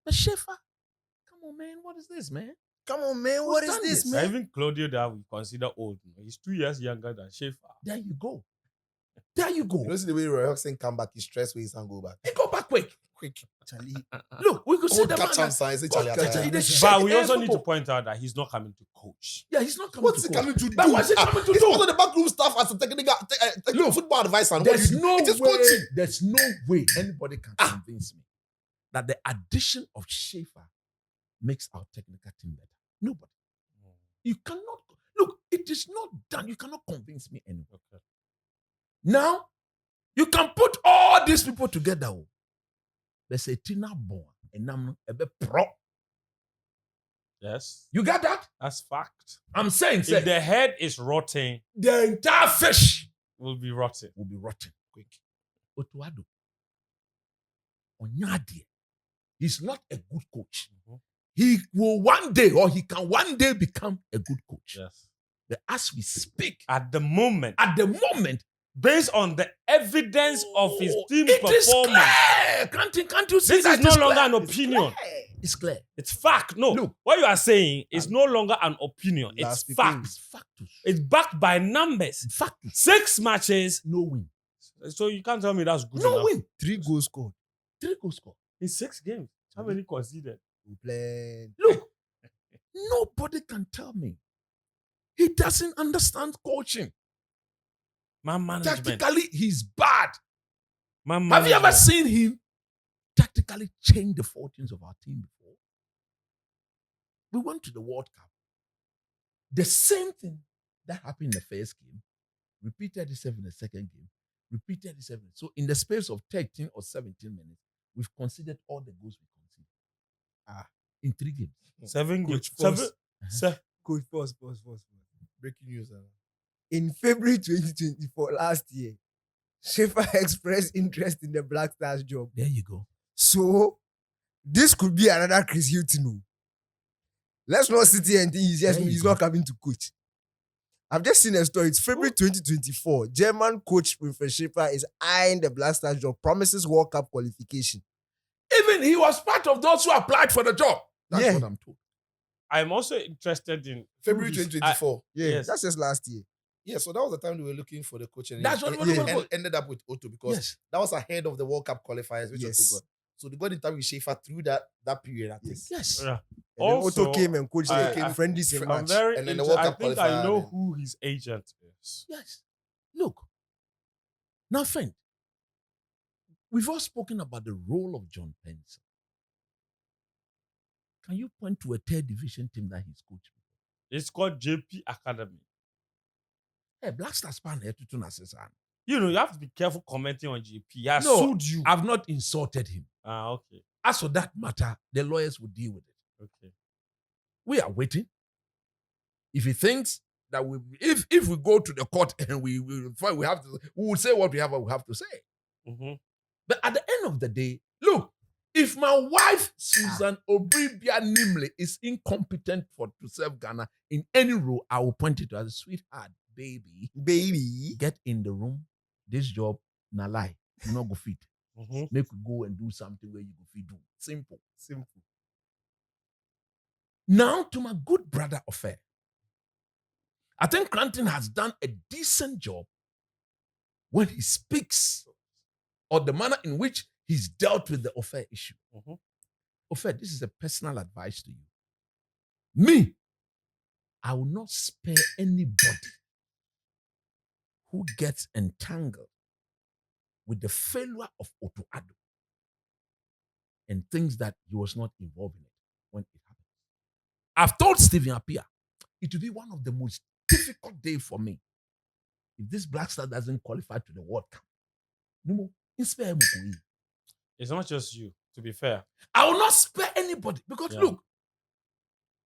But Schaefer, come on, man. What is this, man? Come on, man. What is this, man? Even Claudio that we consider old. He's 2 years younger than Schaefer. There you go. There you go. You know, see the way Roy Hodgson come back, he's stressed with his hand go back. He go back quick. Charlie. Look, we could see the catch man. signs. Charlie. But we also need to point out that he's not coming to coach. Yeah, he's not coming What's to he coach. coming to do? But what's he coming to He's do? part of the backroom staff as a technical football advisor. There's no it is way. coaching. There's no way anybody can convince me that the addition of Schaefer makes our technical team better. Nobody. You cannot. Look, it is not done. You cannot convince me anymore. Okay. Now, you can put all these people together. There's a Tina born and I'm a bit pro. Yes. You got that? That's fact. I'm saying, if the head is rotting, the entire fish will be rotten. Quick. Otto Addo. Onyadie. He's not a good coach. He will one day, or he can one day become a good coach. Yes. But as we speak, at the moment, based on the evidence of his team performance, can't you see this that is no longer an opinion. It's clear. It's fact. No, look, what you are saying is no longer an opinion. It's fact. It's backed by numbers. Fact. 6 matches, no win. So you can't tell me that's good no enough. Win. 3 goals scored. 3 goals scored in 6 games. How many conceded? Look, nobody can tell me. He doesn't understand coaching. Man management. Tactically, he's bad. Have you ever seen him tactically change the fortunes of our team before? We went to the World Cup. The same thing that happened in the first game repeated itself in the second game, repeated itself. So in the space of 13 or 17 minutes, we've considered all the goals we conceded. In 3 games. 7 games. Coach, pause. Breaking news. In February 2024, last year, Schaefer expressed interest in the Black Stars job. There you go. So, this could be another Chris Hilton. Let's not sit here and think he's not coming to coach. I've just seen a story. It's February 2024. German coach Wilfried Schäfer is eyeing the Black Stars job. Promises World Cup qualification. Even he was part of those who applied for the job. That's Yeah. what I'm told. I'm also interested in February who is- 2024. Yeah, Yes. that's just last year. Yeah, so that was the time they were looking for the coach. And That's what it, we were and looking for. ended up with Otto because Yes. that was ahead of the World Cup qualifiers, which Yes. Otto got. So they got in touch with Schaefer through that period, I think. Yes. Yes. Yeah. And then Also, Otto came and coached I- the friendlies in I'm March. very And then the inter- World I Cup think I qualifier know then. who his agent is. Yes. Look. Now, friend, we've all spoken about the role of John Pence. Can you point to a third division team that he's coached? It's called JP Academy. Hey, Black Stars fan here to tune us. You know, you have to be careful commenting on JP. He has No, sued you. I've not insulted him. Okay. As for that matter, the lawyers will deal with it. Okay. We are waiting. If he thinks that if we go to the court and we will say what we have to say. Mm-hmm. But at the end of the day, look, if my wife Susan Obribia Nimle is incompetent to serve Ghana in any role, I will point it to as a sweetheart, baby, get in the room. This job, na lie, you not go fit. Mm-hmm. Make you go and do something where you go fit do. Simple. Now to my good brother Affair. I think Clanton has done a decent job when he speaks or the manner in which he's dealt with the Affair issue. Mm-hmm. Affair, this is a personal advice to you. Me, I will not spare anybody who gets entangled with the failure of Otto Addo and thinks that he was not involved in it when it happened. I've told Stephen Appiah, it will be one of the most difficult days for me if this Black Star doesn't qualify to the World Cup. No more. It's not just you, to be fair. I will not spare anybody because Yeah. look,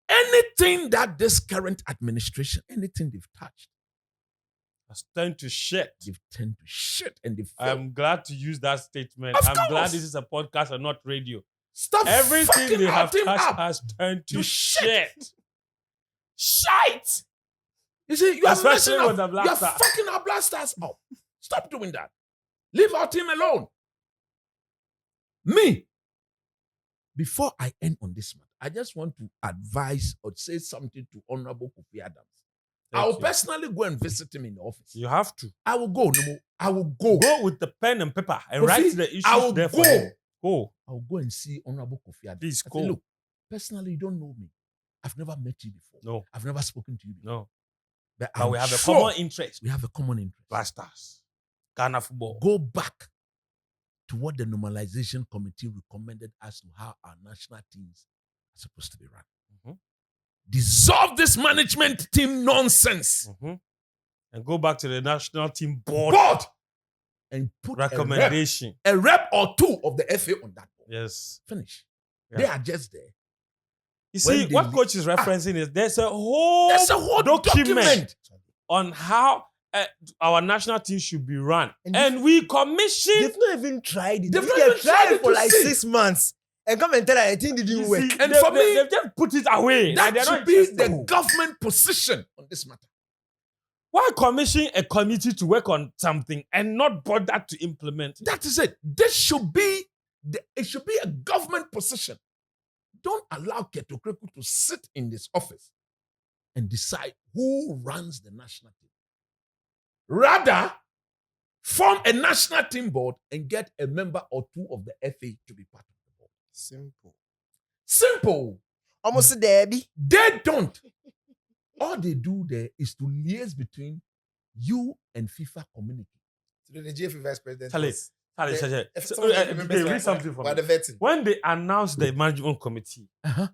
anything that this current administration, anything they've touched, Has turned to shit. they've turned to shit and they've I'm glad to use that statement. Of I'm glad course. this is a podcast and not radio. Stop Everything fucking they have out him touched up. has turned to To shit. Shite. You see, you are Especially messing with the up. Black You are Star. fucking our Black Stars up. Stop doing that. Leave our team alone. Me, before I end on this matter, I just want to advise or say something to Honorable Kofi Adams. I will Thank you. personally go and visit him in the office. You have to. I will go. No more. I will go. Go with the pen and paper and Kofi, write the issues I will there for go. him. Go. I will go and see Honorable Kofi Adams. Please, I go. say, look, personally, you don't know me. I've never met you before. No. I've never spoken to you before. No. But, But I'm we have a sure common interest. we have a common interest. Black Stars. Ghana football. Go back to what the normalization committee recommended as to how our national teams are supposed to be run. Mhm. Dissolve this management team nonsense. Mhm. And go back to the national team board Board and put recommendation. a rep or two of the FA on that board. Yes. Finish. Yeah. They are just there. You When see, they what leave- coach is referencing is there's a whole There's a whole document. on how our national team should be run. And And we commission. They've not even tried it. They've If not they even have tried tried it for to like see. 6 months and come and tell us, I think it didn't You work. see, And they, for me, they just put it away. That And they're should not be interested. the government position on this matter. Why commission a committee to work on something and not bother to implement it? That is it. This should be it should be a government position. Don't allow Keto Kreku to sit in this office and decide who runs the national team. Rather, form a national team board and get a member or two of the FA to be part of the board. Simple. Simple. Almost Debbie. They don't. All they do there is to liaise between you and FIFA community. So the GFA vice president. Charlie, was- Charlie, the- Charlie. if So, some of the okay, members read were- something for were me. the vetting. When they announced the management committee Uh-huh.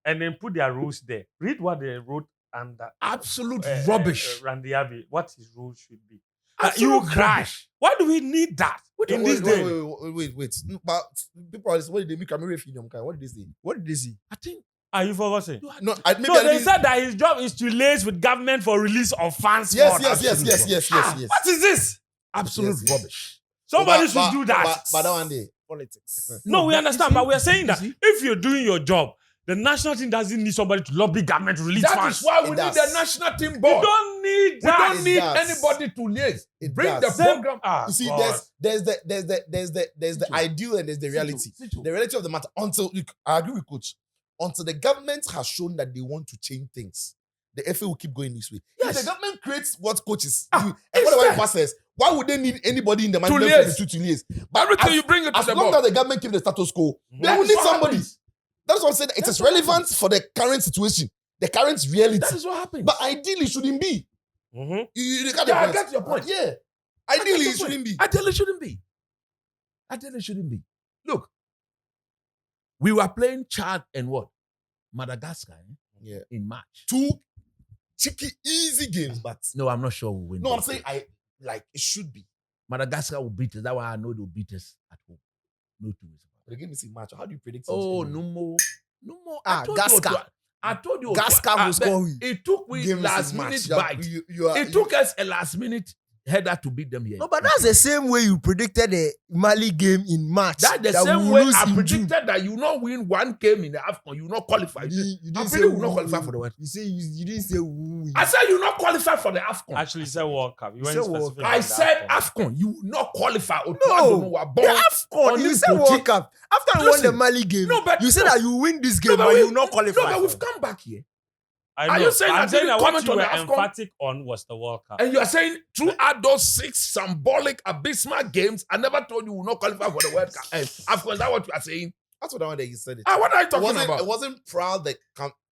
and then put their rules there, read what they wrote under Absolute rubbish. Randy Abbey, what his rules should be. Absolute You will cry. rubbish. Why do we need that in Wait, this wait, day? wait. But people are what did they make camera film? What did they say? What did they see? I think Are you forgetting? you are No, maybe No, I they didn't- said that his job is to liaise with government for release of funds. Yes, for yes, yes, absolute yes, rubbish. yes, Ah, yes, yes. What is this? absolute Yes, yes. rubbish. Somebody But- should do that. But that one day. Politics. No, we but understand, you but we are see- saying you that see, if you're doing your job, The national team doesn't need somebody to lobby government to release That funds. is why we It need does. the national team We board. don't need We that. don't need does. anybody to liaise. It Bring does. the program. Ah, You see, God. there's the ideal and there's the reality. The reality of the matter. Until look, I agree with Coach. Until the government has shown that they want to change things, the FA will keep going this way. Yes. If the government creates what coaches Ah, do, and it's whatever there. it passes, why would they need anybody in the management liaise. for the two to liaise? But Everything as, you bring it to as the long board. as the government keep the status quo, they That will is need what somebody. happens. That's what I'm saying. It That's is what relevant happens. for the current situation, the current reality. That is what happens. But ideally, it shouldn't be. Mhm. You get Yeah, I the get your point. Yeah. I get Ideally, your it point. shouldn't be. I tell you, it shouldn't be. I tell you, it shouldn't be. Look, we were playing Chad and what? Madagascar Yeah. in March. Two cheeky, easy games, but No, I'm not sure we'll win. no, I'm those saying games. it should be. Madagascar will beat us. That's why I know they'll beat us at home. No two ways about it. The game is in March. How do you predict? Oh, something? no more. No more. Ah, Gasca. I told you. Gasca will score. It took me Game is last in March. minute You are- bite. you are- It took us a last minute header to beat them here. No, but that's the same way you predicted the Mali game in March. That's the that same we way lose I in predicted June. that you not win one game in the AFCON, you not qualify. You didn't I say really will we not qualify win. for the World. You say you didn't say we win. I said you not qualify for the AFCON. Actually, said World Cup. You You went said World specific Cup. on I that said one. AFCON, you will not qualify. No. The The AFCON, you said World Cup. After you won the Listen. Mali game, No, but- you said no. that you win this game, No, but you we- will not qualify. No, but for we've it. come back here. I Are know. you saying I'm I saying didn't that what comment you on were the AFCON? emphatic on was the World Cup. And you are saying through those 6 symbolic, abysmal games, I never told you will not qualify for the World Cup. AFCON, is that what you are saying? That's what I wanted. You said it. What are you It talking wasn't. about? It wasn't proud the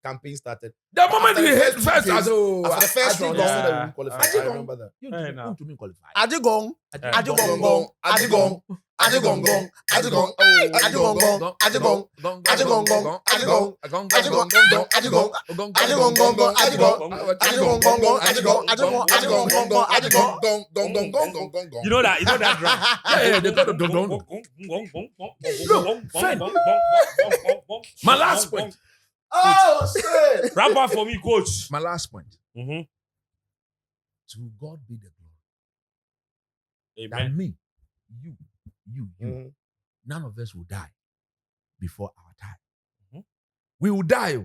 campaign started. The moment After we the hit first first, two I games, said, oh, After the first round, they said that we yeah. will qualify. I did I remember that. You Fair to enough. me qualify. Adigong, Adigong, Adigong, Adigong, Adigong, Adigong, Adigong, You know that drum. Yeah, they got the My last point. Oh shit! Wrap up for me, coach. My last point. Mhm. To God be the glory. That Amen. me, you, none of us will die before our time. Mhm. We will die,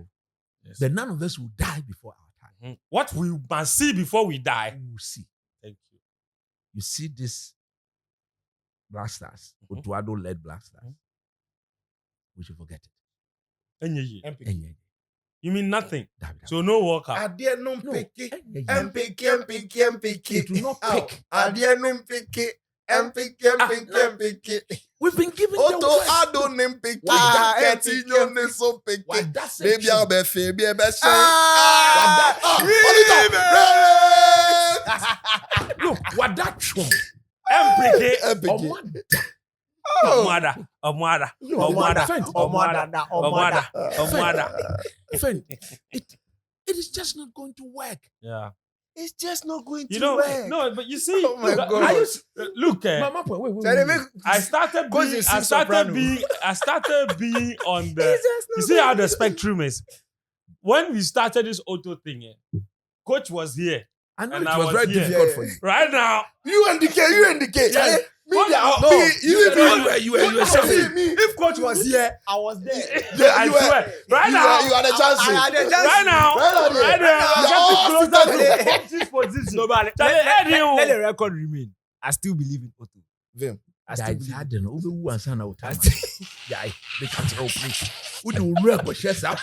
Yes. but none of us will die before our time. Mhm. What we must see before we die. We will see. Thank you. You see this Black Stars, Mhm. Otto Addo led Black Stars. Mhm. We should forget it. Enyeyi. Enye, You mean nothing. David, So no World Cup. Adie no no, mpeke, Enye. mpeke. It will not Ow. pick. Adie no mpeke, mpeke. We've been given Oto the word. Addo ne mpeke, Ah, Ketinho ne so Why peke. that's Baby, it. I'll be fair, be a best. Look, what that chum. MPK. Mpeke. Omwada. It is just not going to work. Yeah. It's just not going You to know, work. no, but you see, Oh my look, God. I used- look, Mama, wait. So they make I started Coach being, is I sing started soprano. being, I started being on the. It's just You not see how going the to- spectrum is. When we started this auto thing, coach was here. I know And it I was was very here. difficult for you. Right now, You indicate. Yeah. Me, they are- No. me, you were saying me. If coach was here, I was there. Yeah, I you were- swear. Right You now, are the chance. I had a chance. right now, Right now. I'm You're getting closer to all the coach's position. No, but Charlie, let the record remain. I still believe in Otto. Vim. I still believe. I don't know. Who answer now? Yeah, they can't help me. Who do record shares up?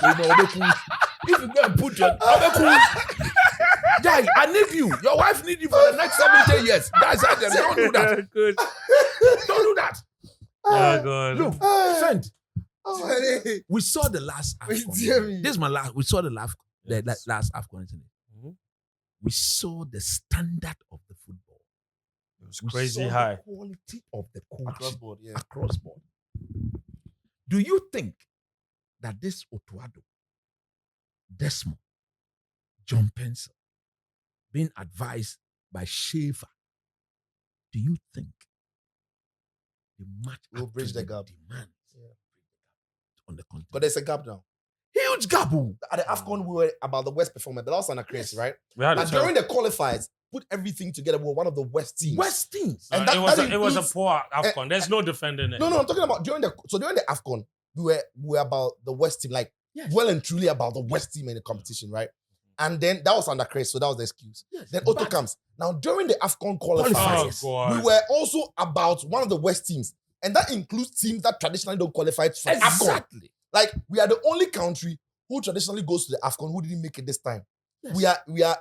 If you go and put your Jai, I need you. Your wife needs you for the next 70 years. That's it. Don't do that. Good. Don't do that. Oh, God. Look, friend, Oh, we saw the last Wait, AFCON. dear me. This is my last. We saw the last, Yes. last AFCON, isn't it? Mhm. We saw the standard of the football. It was We crazy saw high. the quality of the coach Across board, yeah. across board. Do you think that this Otto Addo, Desmond, John Pencil, being advised by Schaefer, do you think the match Will up bridge to the gap. demands Yeah. on the continent? But there's a gap now. Huge gap. Oh. At the AFCON, we were about the West performance. The last one, crazy, right? We had But a during the qualifiers, put everything together, we were one of the West teams. West teams. and it that was a includes- poor AFCON. There's no defending it. No, I'm talking about during the AFCON, we were about the West team. Like Yes. well and truly about the West team in the competition, right? And then that was under Chris, so that was the excuse. Yes, Then Otto but- comes. Now, during the AFCON Oh, qualifiers, God. we were also about one of the West teams. And that includes teams that traditionally don't qualify for AFCON. Exactly. Like, we are the only country who traditionally goes to the AFCON who didn't make it this time. Yes. We are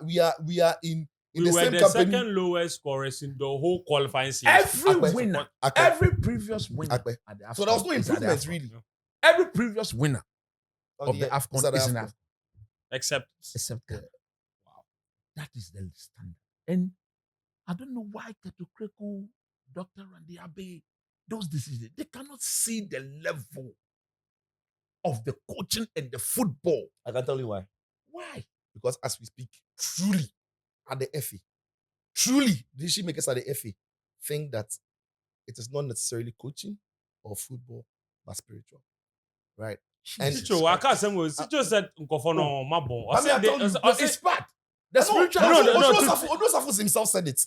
in We the were same the company. second lowest scorers in the whole qualifying season. Every Akpe. winner, Akpe. every previous winner. Akpe. at the So there was AFCON no is at the improvement, AFCON. really. Every previous winner Oh, of the yeah, AFCON it's at the is in AFCON. AFCON. Except Except Ghana. Wow. That is the standard. And I don't know why Ketu Kreku, Dr. Randy Abe, those decisions, they cannot see the level of the coaching and the football. I can tell you why. Why? Because as we speak, truly, at the FA, truly, the decision makers at the FA think that it is not necessarily coaching or football, but spiritual. Right? And Sicho, I can't say Sicho said Nkofo no mabon. I mean, I told you, It's part. The No, spiritual. Odo Safo himself said it.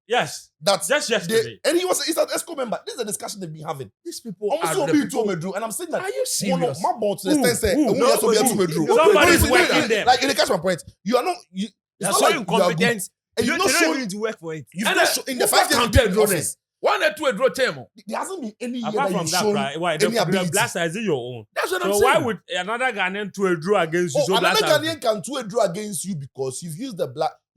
Yes, That just yesterday. and he's an ESCO member. This is a discussion they've been having. These people Almost are so the be people. to Medru, and I'm saying that Are you one of serious? my ball to the extent say Who? we also be Nobody. to Medru. Somebody's No, working there. Like, in catch my point, you are not. You, They're it's so not like you are good. incompetent. And You you've don't not shown. need to work for it. You've And not then, shown in the who 5 years counted you've been in Ronan? office. 1 or 2 a draw term. There hasn't been any year Apart that from you've that, shown right? Why any the ability. blaster is it your own? That's what I'm So saying. why would another Ghanaian to a draw against you? Oh, So another Blaster- Ghanaian can do a draw against you because you've used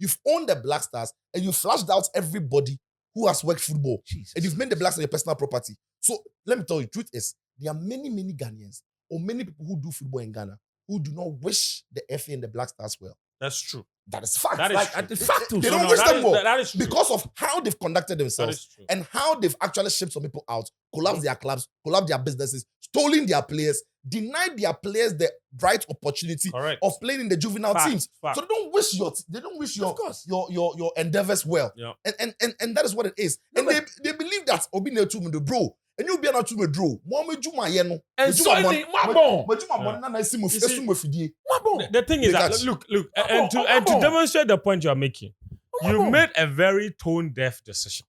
you've owned the Black Stars and you flashed out everybody who has worked football. Jesus. And you've made the Black Stars your personal property. So let me tell you, the truth is, there are many, many Ghanaians or many people who do football in Ghana who do not wish the FA and the Black Stars well. That's true. That is fact. That is Like, true. At the fact, they too. don't No, wish that them is- well that is true. because of how they've conducted That themselves is true. and how they've actually shipped some people out, collapsed their clubs, collapsed their businesses, stolen their players, denied their players the right opportunity Correct. of playing in the juvenile Fact, teams. fact. So they don't wish your Of course. your endeavors well. Yeah. And that is what it is. No, And they believe that Obi na tu me do bro. And you be na tu me draw. Mo me juma ye no. And so in the Mabon. Mo juma Yeah. bon na na esi mo You see- esu mo fidie. Mabon. The thing is that Because- look, Come and on, to come on. demonstrate the point you are making, you Mabon. made a very tone deaf decision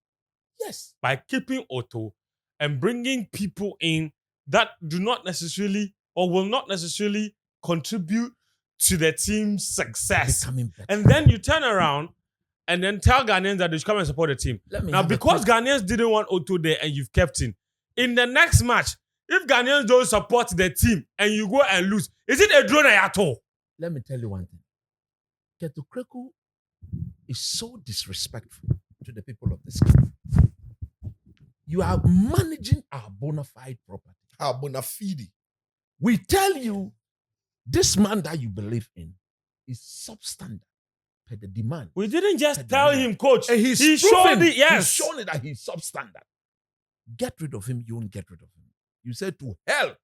Yes. by keeping Otto and bringing people in that do not necessarily or will not necessarily contribute to the team's success. Becoming better. And then you turn around and then tell Ghanaians that they should come and support the team. Let me Now, have a because quick- Ghanaians didn't want Otto there and you've kept him, in the next match, if Ghanaians don't support the team and you go and lose, is it a drone at all? let me tell you one thing. Ketu Kreku is so disrespectful to the people of this country. You are managing our bona fide property. Ah, bona fide. We tell you, this man that you believe in is substandard per the demand. We didn't just Said tell the him, coach. And he's He proven, showed it, yes. He's shown it that he's substandard. Get rid of him, you won't get rid of him. You said to hell.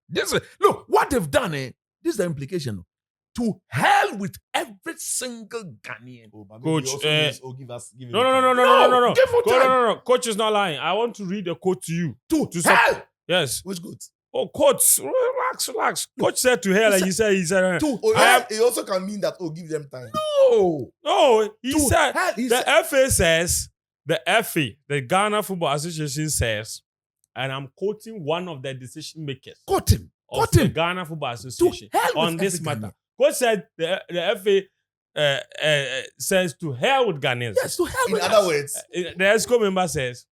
Look, what they've done, this is the implication. To hell with every single Ghanaian. Coach, give No. give him time. No. Coach is not lying. I want to read the quote to you. To To hell. Yes. Which good? Oh, coach, relax. Coach said to hell, and he said, To Oh, hell. it also can mean that give them time. No. no, he To said, hell. He the said, FA says, the FA, the Ghana Football Association says, and I'm quoting one of the decision makers Got him. of Got the him. Ghana Football To Association hell with on this every matter. Ghanaian. Coach said the FA says to hell with Ghanaians. Yes, to hell In with other us. words, The ESCO member says,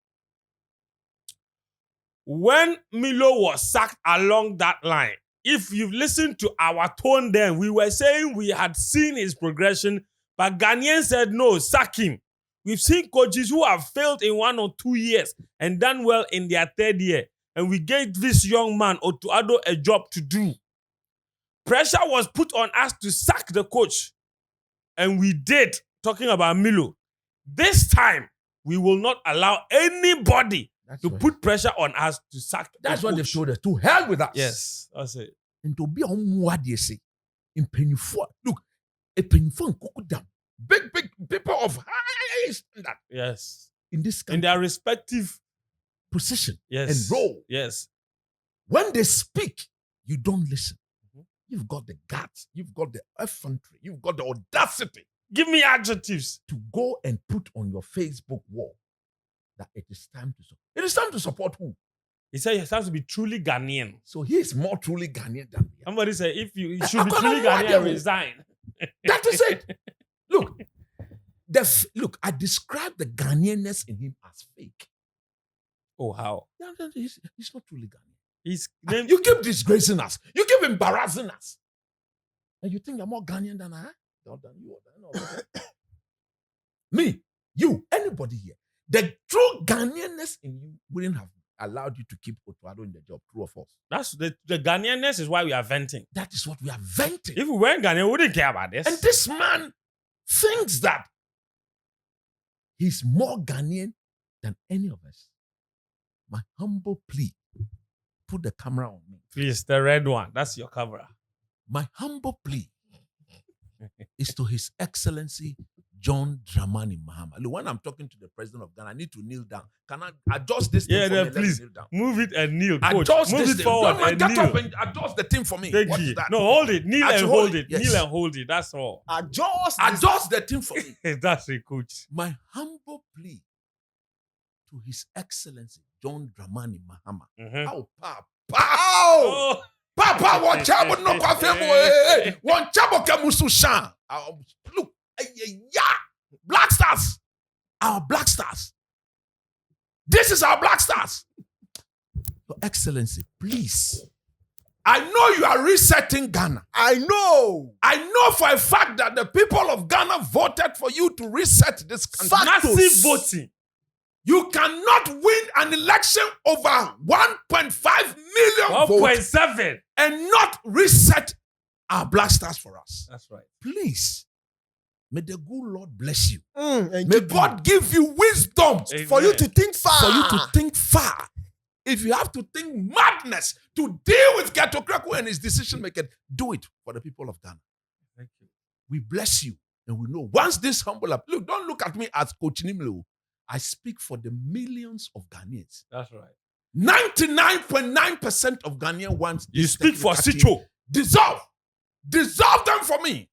when Milo was sacked along that line, if you've listened to our tone then, we were saying we had seen his progression, but Ghanaians said, no, sack him. We've seen coaches who have failed in 1 or 2 years and done well in their 3rd year. And we gave this young man, Otto Addo, a job to do. Pressure was put on us to sack the coach. And we did, talking about Milo. This time, we will not allow anybody That's to what- put pressure on us to sack the That's what coach. they've told us. To hell with us. Yes, that's it. And to be on what they say. In Pennyford. Look, a Pennyford Kokudam. Big people of high standard Yes. in this In country. their respective, Position yes. and role. Yes. When they speak, you don't listen. Mhm. You've got the guts. You've got the effrontery. You've got the audacity Give me adjectives. to go and put on your Facebook wall that it is time to support. It is time to support who? He said he has to be truly Ghanaian. So he is more truly Ghanaian than we are. Somebody said if you I- should I be can't truly imagine. Ghanaian, resign. That is it. Look, look, I describe the Ghanaianness in him as fake. Oh, how? Yeah, he's not truly Ghanaian. He's You keep disgracing us. You keep embarrassing us. And you think you're more Ghanaian than I am? Not than you. Me, you, anybody here. The true Ghanaianness in you wouldn't have allowed you to keep Otto Addo in the job, true or false. That's the Ghanaianness is why we are venting. That is what we are venting. If we weren't Ghanaian, we wouldn't care about this. And this man thinks that he's more Ghanaian than any of us. My humble plea, put the camera on me. Please, the red one. That's your cover. My humble plea is to His Excellency John Dramani Mahama. Look, when I'm talking to the President of Ghana, I need to kneel down. Can I adjust this thing Yeah, for then me? Let me please kneel down. move it and kneel. Coach, Adjust move this it thing. forward Don't and get up kneel. and adjust the thing for me. Thank What you. is that? No, hold it. Kneel I and should hold hold it. it, yes. Kneel and hold it. That's all. Adjust the thing for me. That's it, coach. My humble plea to His Excellency John Dramani Mahama. Mhm. Oh, Papa. Oh. Papa, what chabo no kwafe one chabo kemusu shan. Look, yeah, Black Stars, our Black Stars. This is our Black Stars. Your Excellency, please. I know you are resetting Ghana. I know. I know for a fact that the people of Ghana voted for you to reset this country. Massive voting. You cannot win an election over 1.5 million votes 1.7. and not reset our Black Stars for us. That's right. Please, may the good Lord bless you. And May God give you wisdom for you to think far. for you to think far. If you have to think madness to deal with Gato Kreku and his decision making, do it for the people of Ghana. Thank you. We bless you. And we know once this humble up, look, don't look at me as Coach Nimlo. I speak for the millions of Ghanaians. That's right. 99.9% of Ghanaian wants You this speak for technical team. Sicho. Dissolve. Dissolve them for me.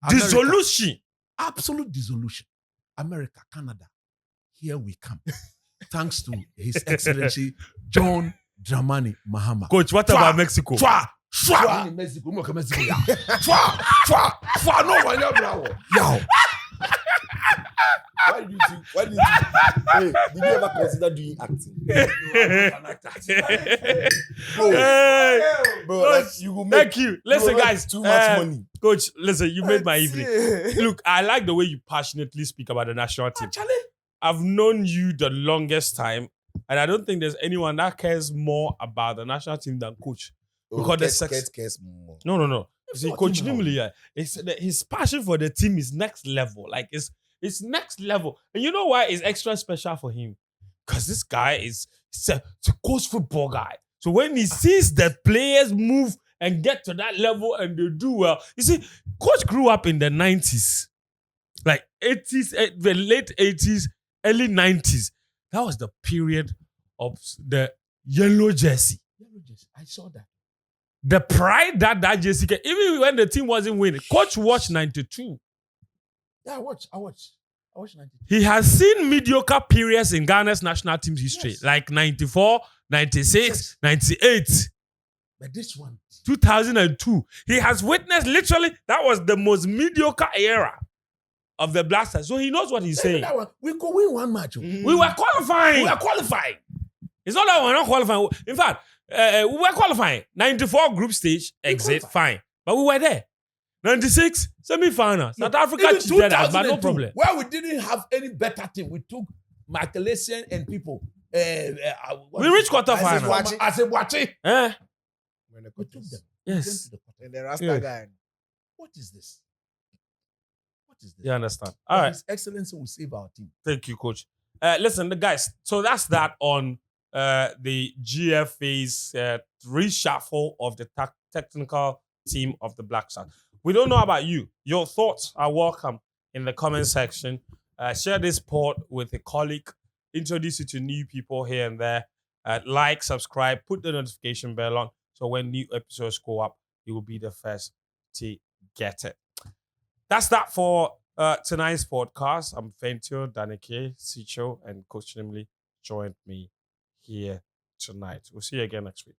America, Dissolution. absolute dissolution. America, Canada, here we come. Thanks to His Excellency John Dramani Mahama. Coach, what Twa, about Mexico? Twa. In Mexico, Mexico, yeah. Twa. No one ever. Yo. Why do you think? Hey, did you ever consider doing acting? Bro, like, you will make Thank you. Listen, guys. too much money. Coach, listen, you made my evening. Look, I like the way you passionately speak about the national team. I've known you the longest time, and I don't think there's anyone that cares more about the national team than Coach. Because the success. Cares more. No. You see, not Coach him now. Nimli, his passion for the team is next level. Like, it's next level. And you know why it's extra special for him? Because this guy is a coach football guy. So when he sees the players move and get to that level and they do well, you see, Coach grew up in the 90s, like 80s, the late 80s, early 90s. That was the period of the yellow jersey. I saw that. The pride that jersey came, even when the team wasn't winning. Coach watched 92. Yeah, I watch 92. He has seen mediocre periods in Ghana's national team history, Yes. like 94, 96, Yes. 98, But this one, 2002. He has witnessed literally, that was the most mediocre era of the Blasters. So he knows what he's saying. that one, we could win one match. We were qualifying. We are qualifying. It's not that we're not qualifying. In fact, we were qualifying. 94 group stage exit, qualified. fine. But we were there. 96 semi-final. South Africa Even cheated us, but no 2002, problem. Where we didn't have any better team, we took Michaelesian and people. We reached quarterfinal. I said, watch it. Eh? We took them. Yes. We went to the quarter. And the Rasta Yeah. guy. What is this? What is this? You understand? All right. His Excellency will save our team. Thank you, Coach. Listen, the guys. So that's that on the GFA's reshuffle of the technical team of the Black Stars. We don't know about you. Your thoughts are welcome in the comment section. Share this pod with a colleague. Introduce it to new people here and there. Like, subscribe, put the notification bell on so when new episodes go up, you will be the first to get it. That's that for tonight's podcast. I'm Fentio, Danike, Sicho, and Coach Nimli joined me here tonight. We'll see you again next week.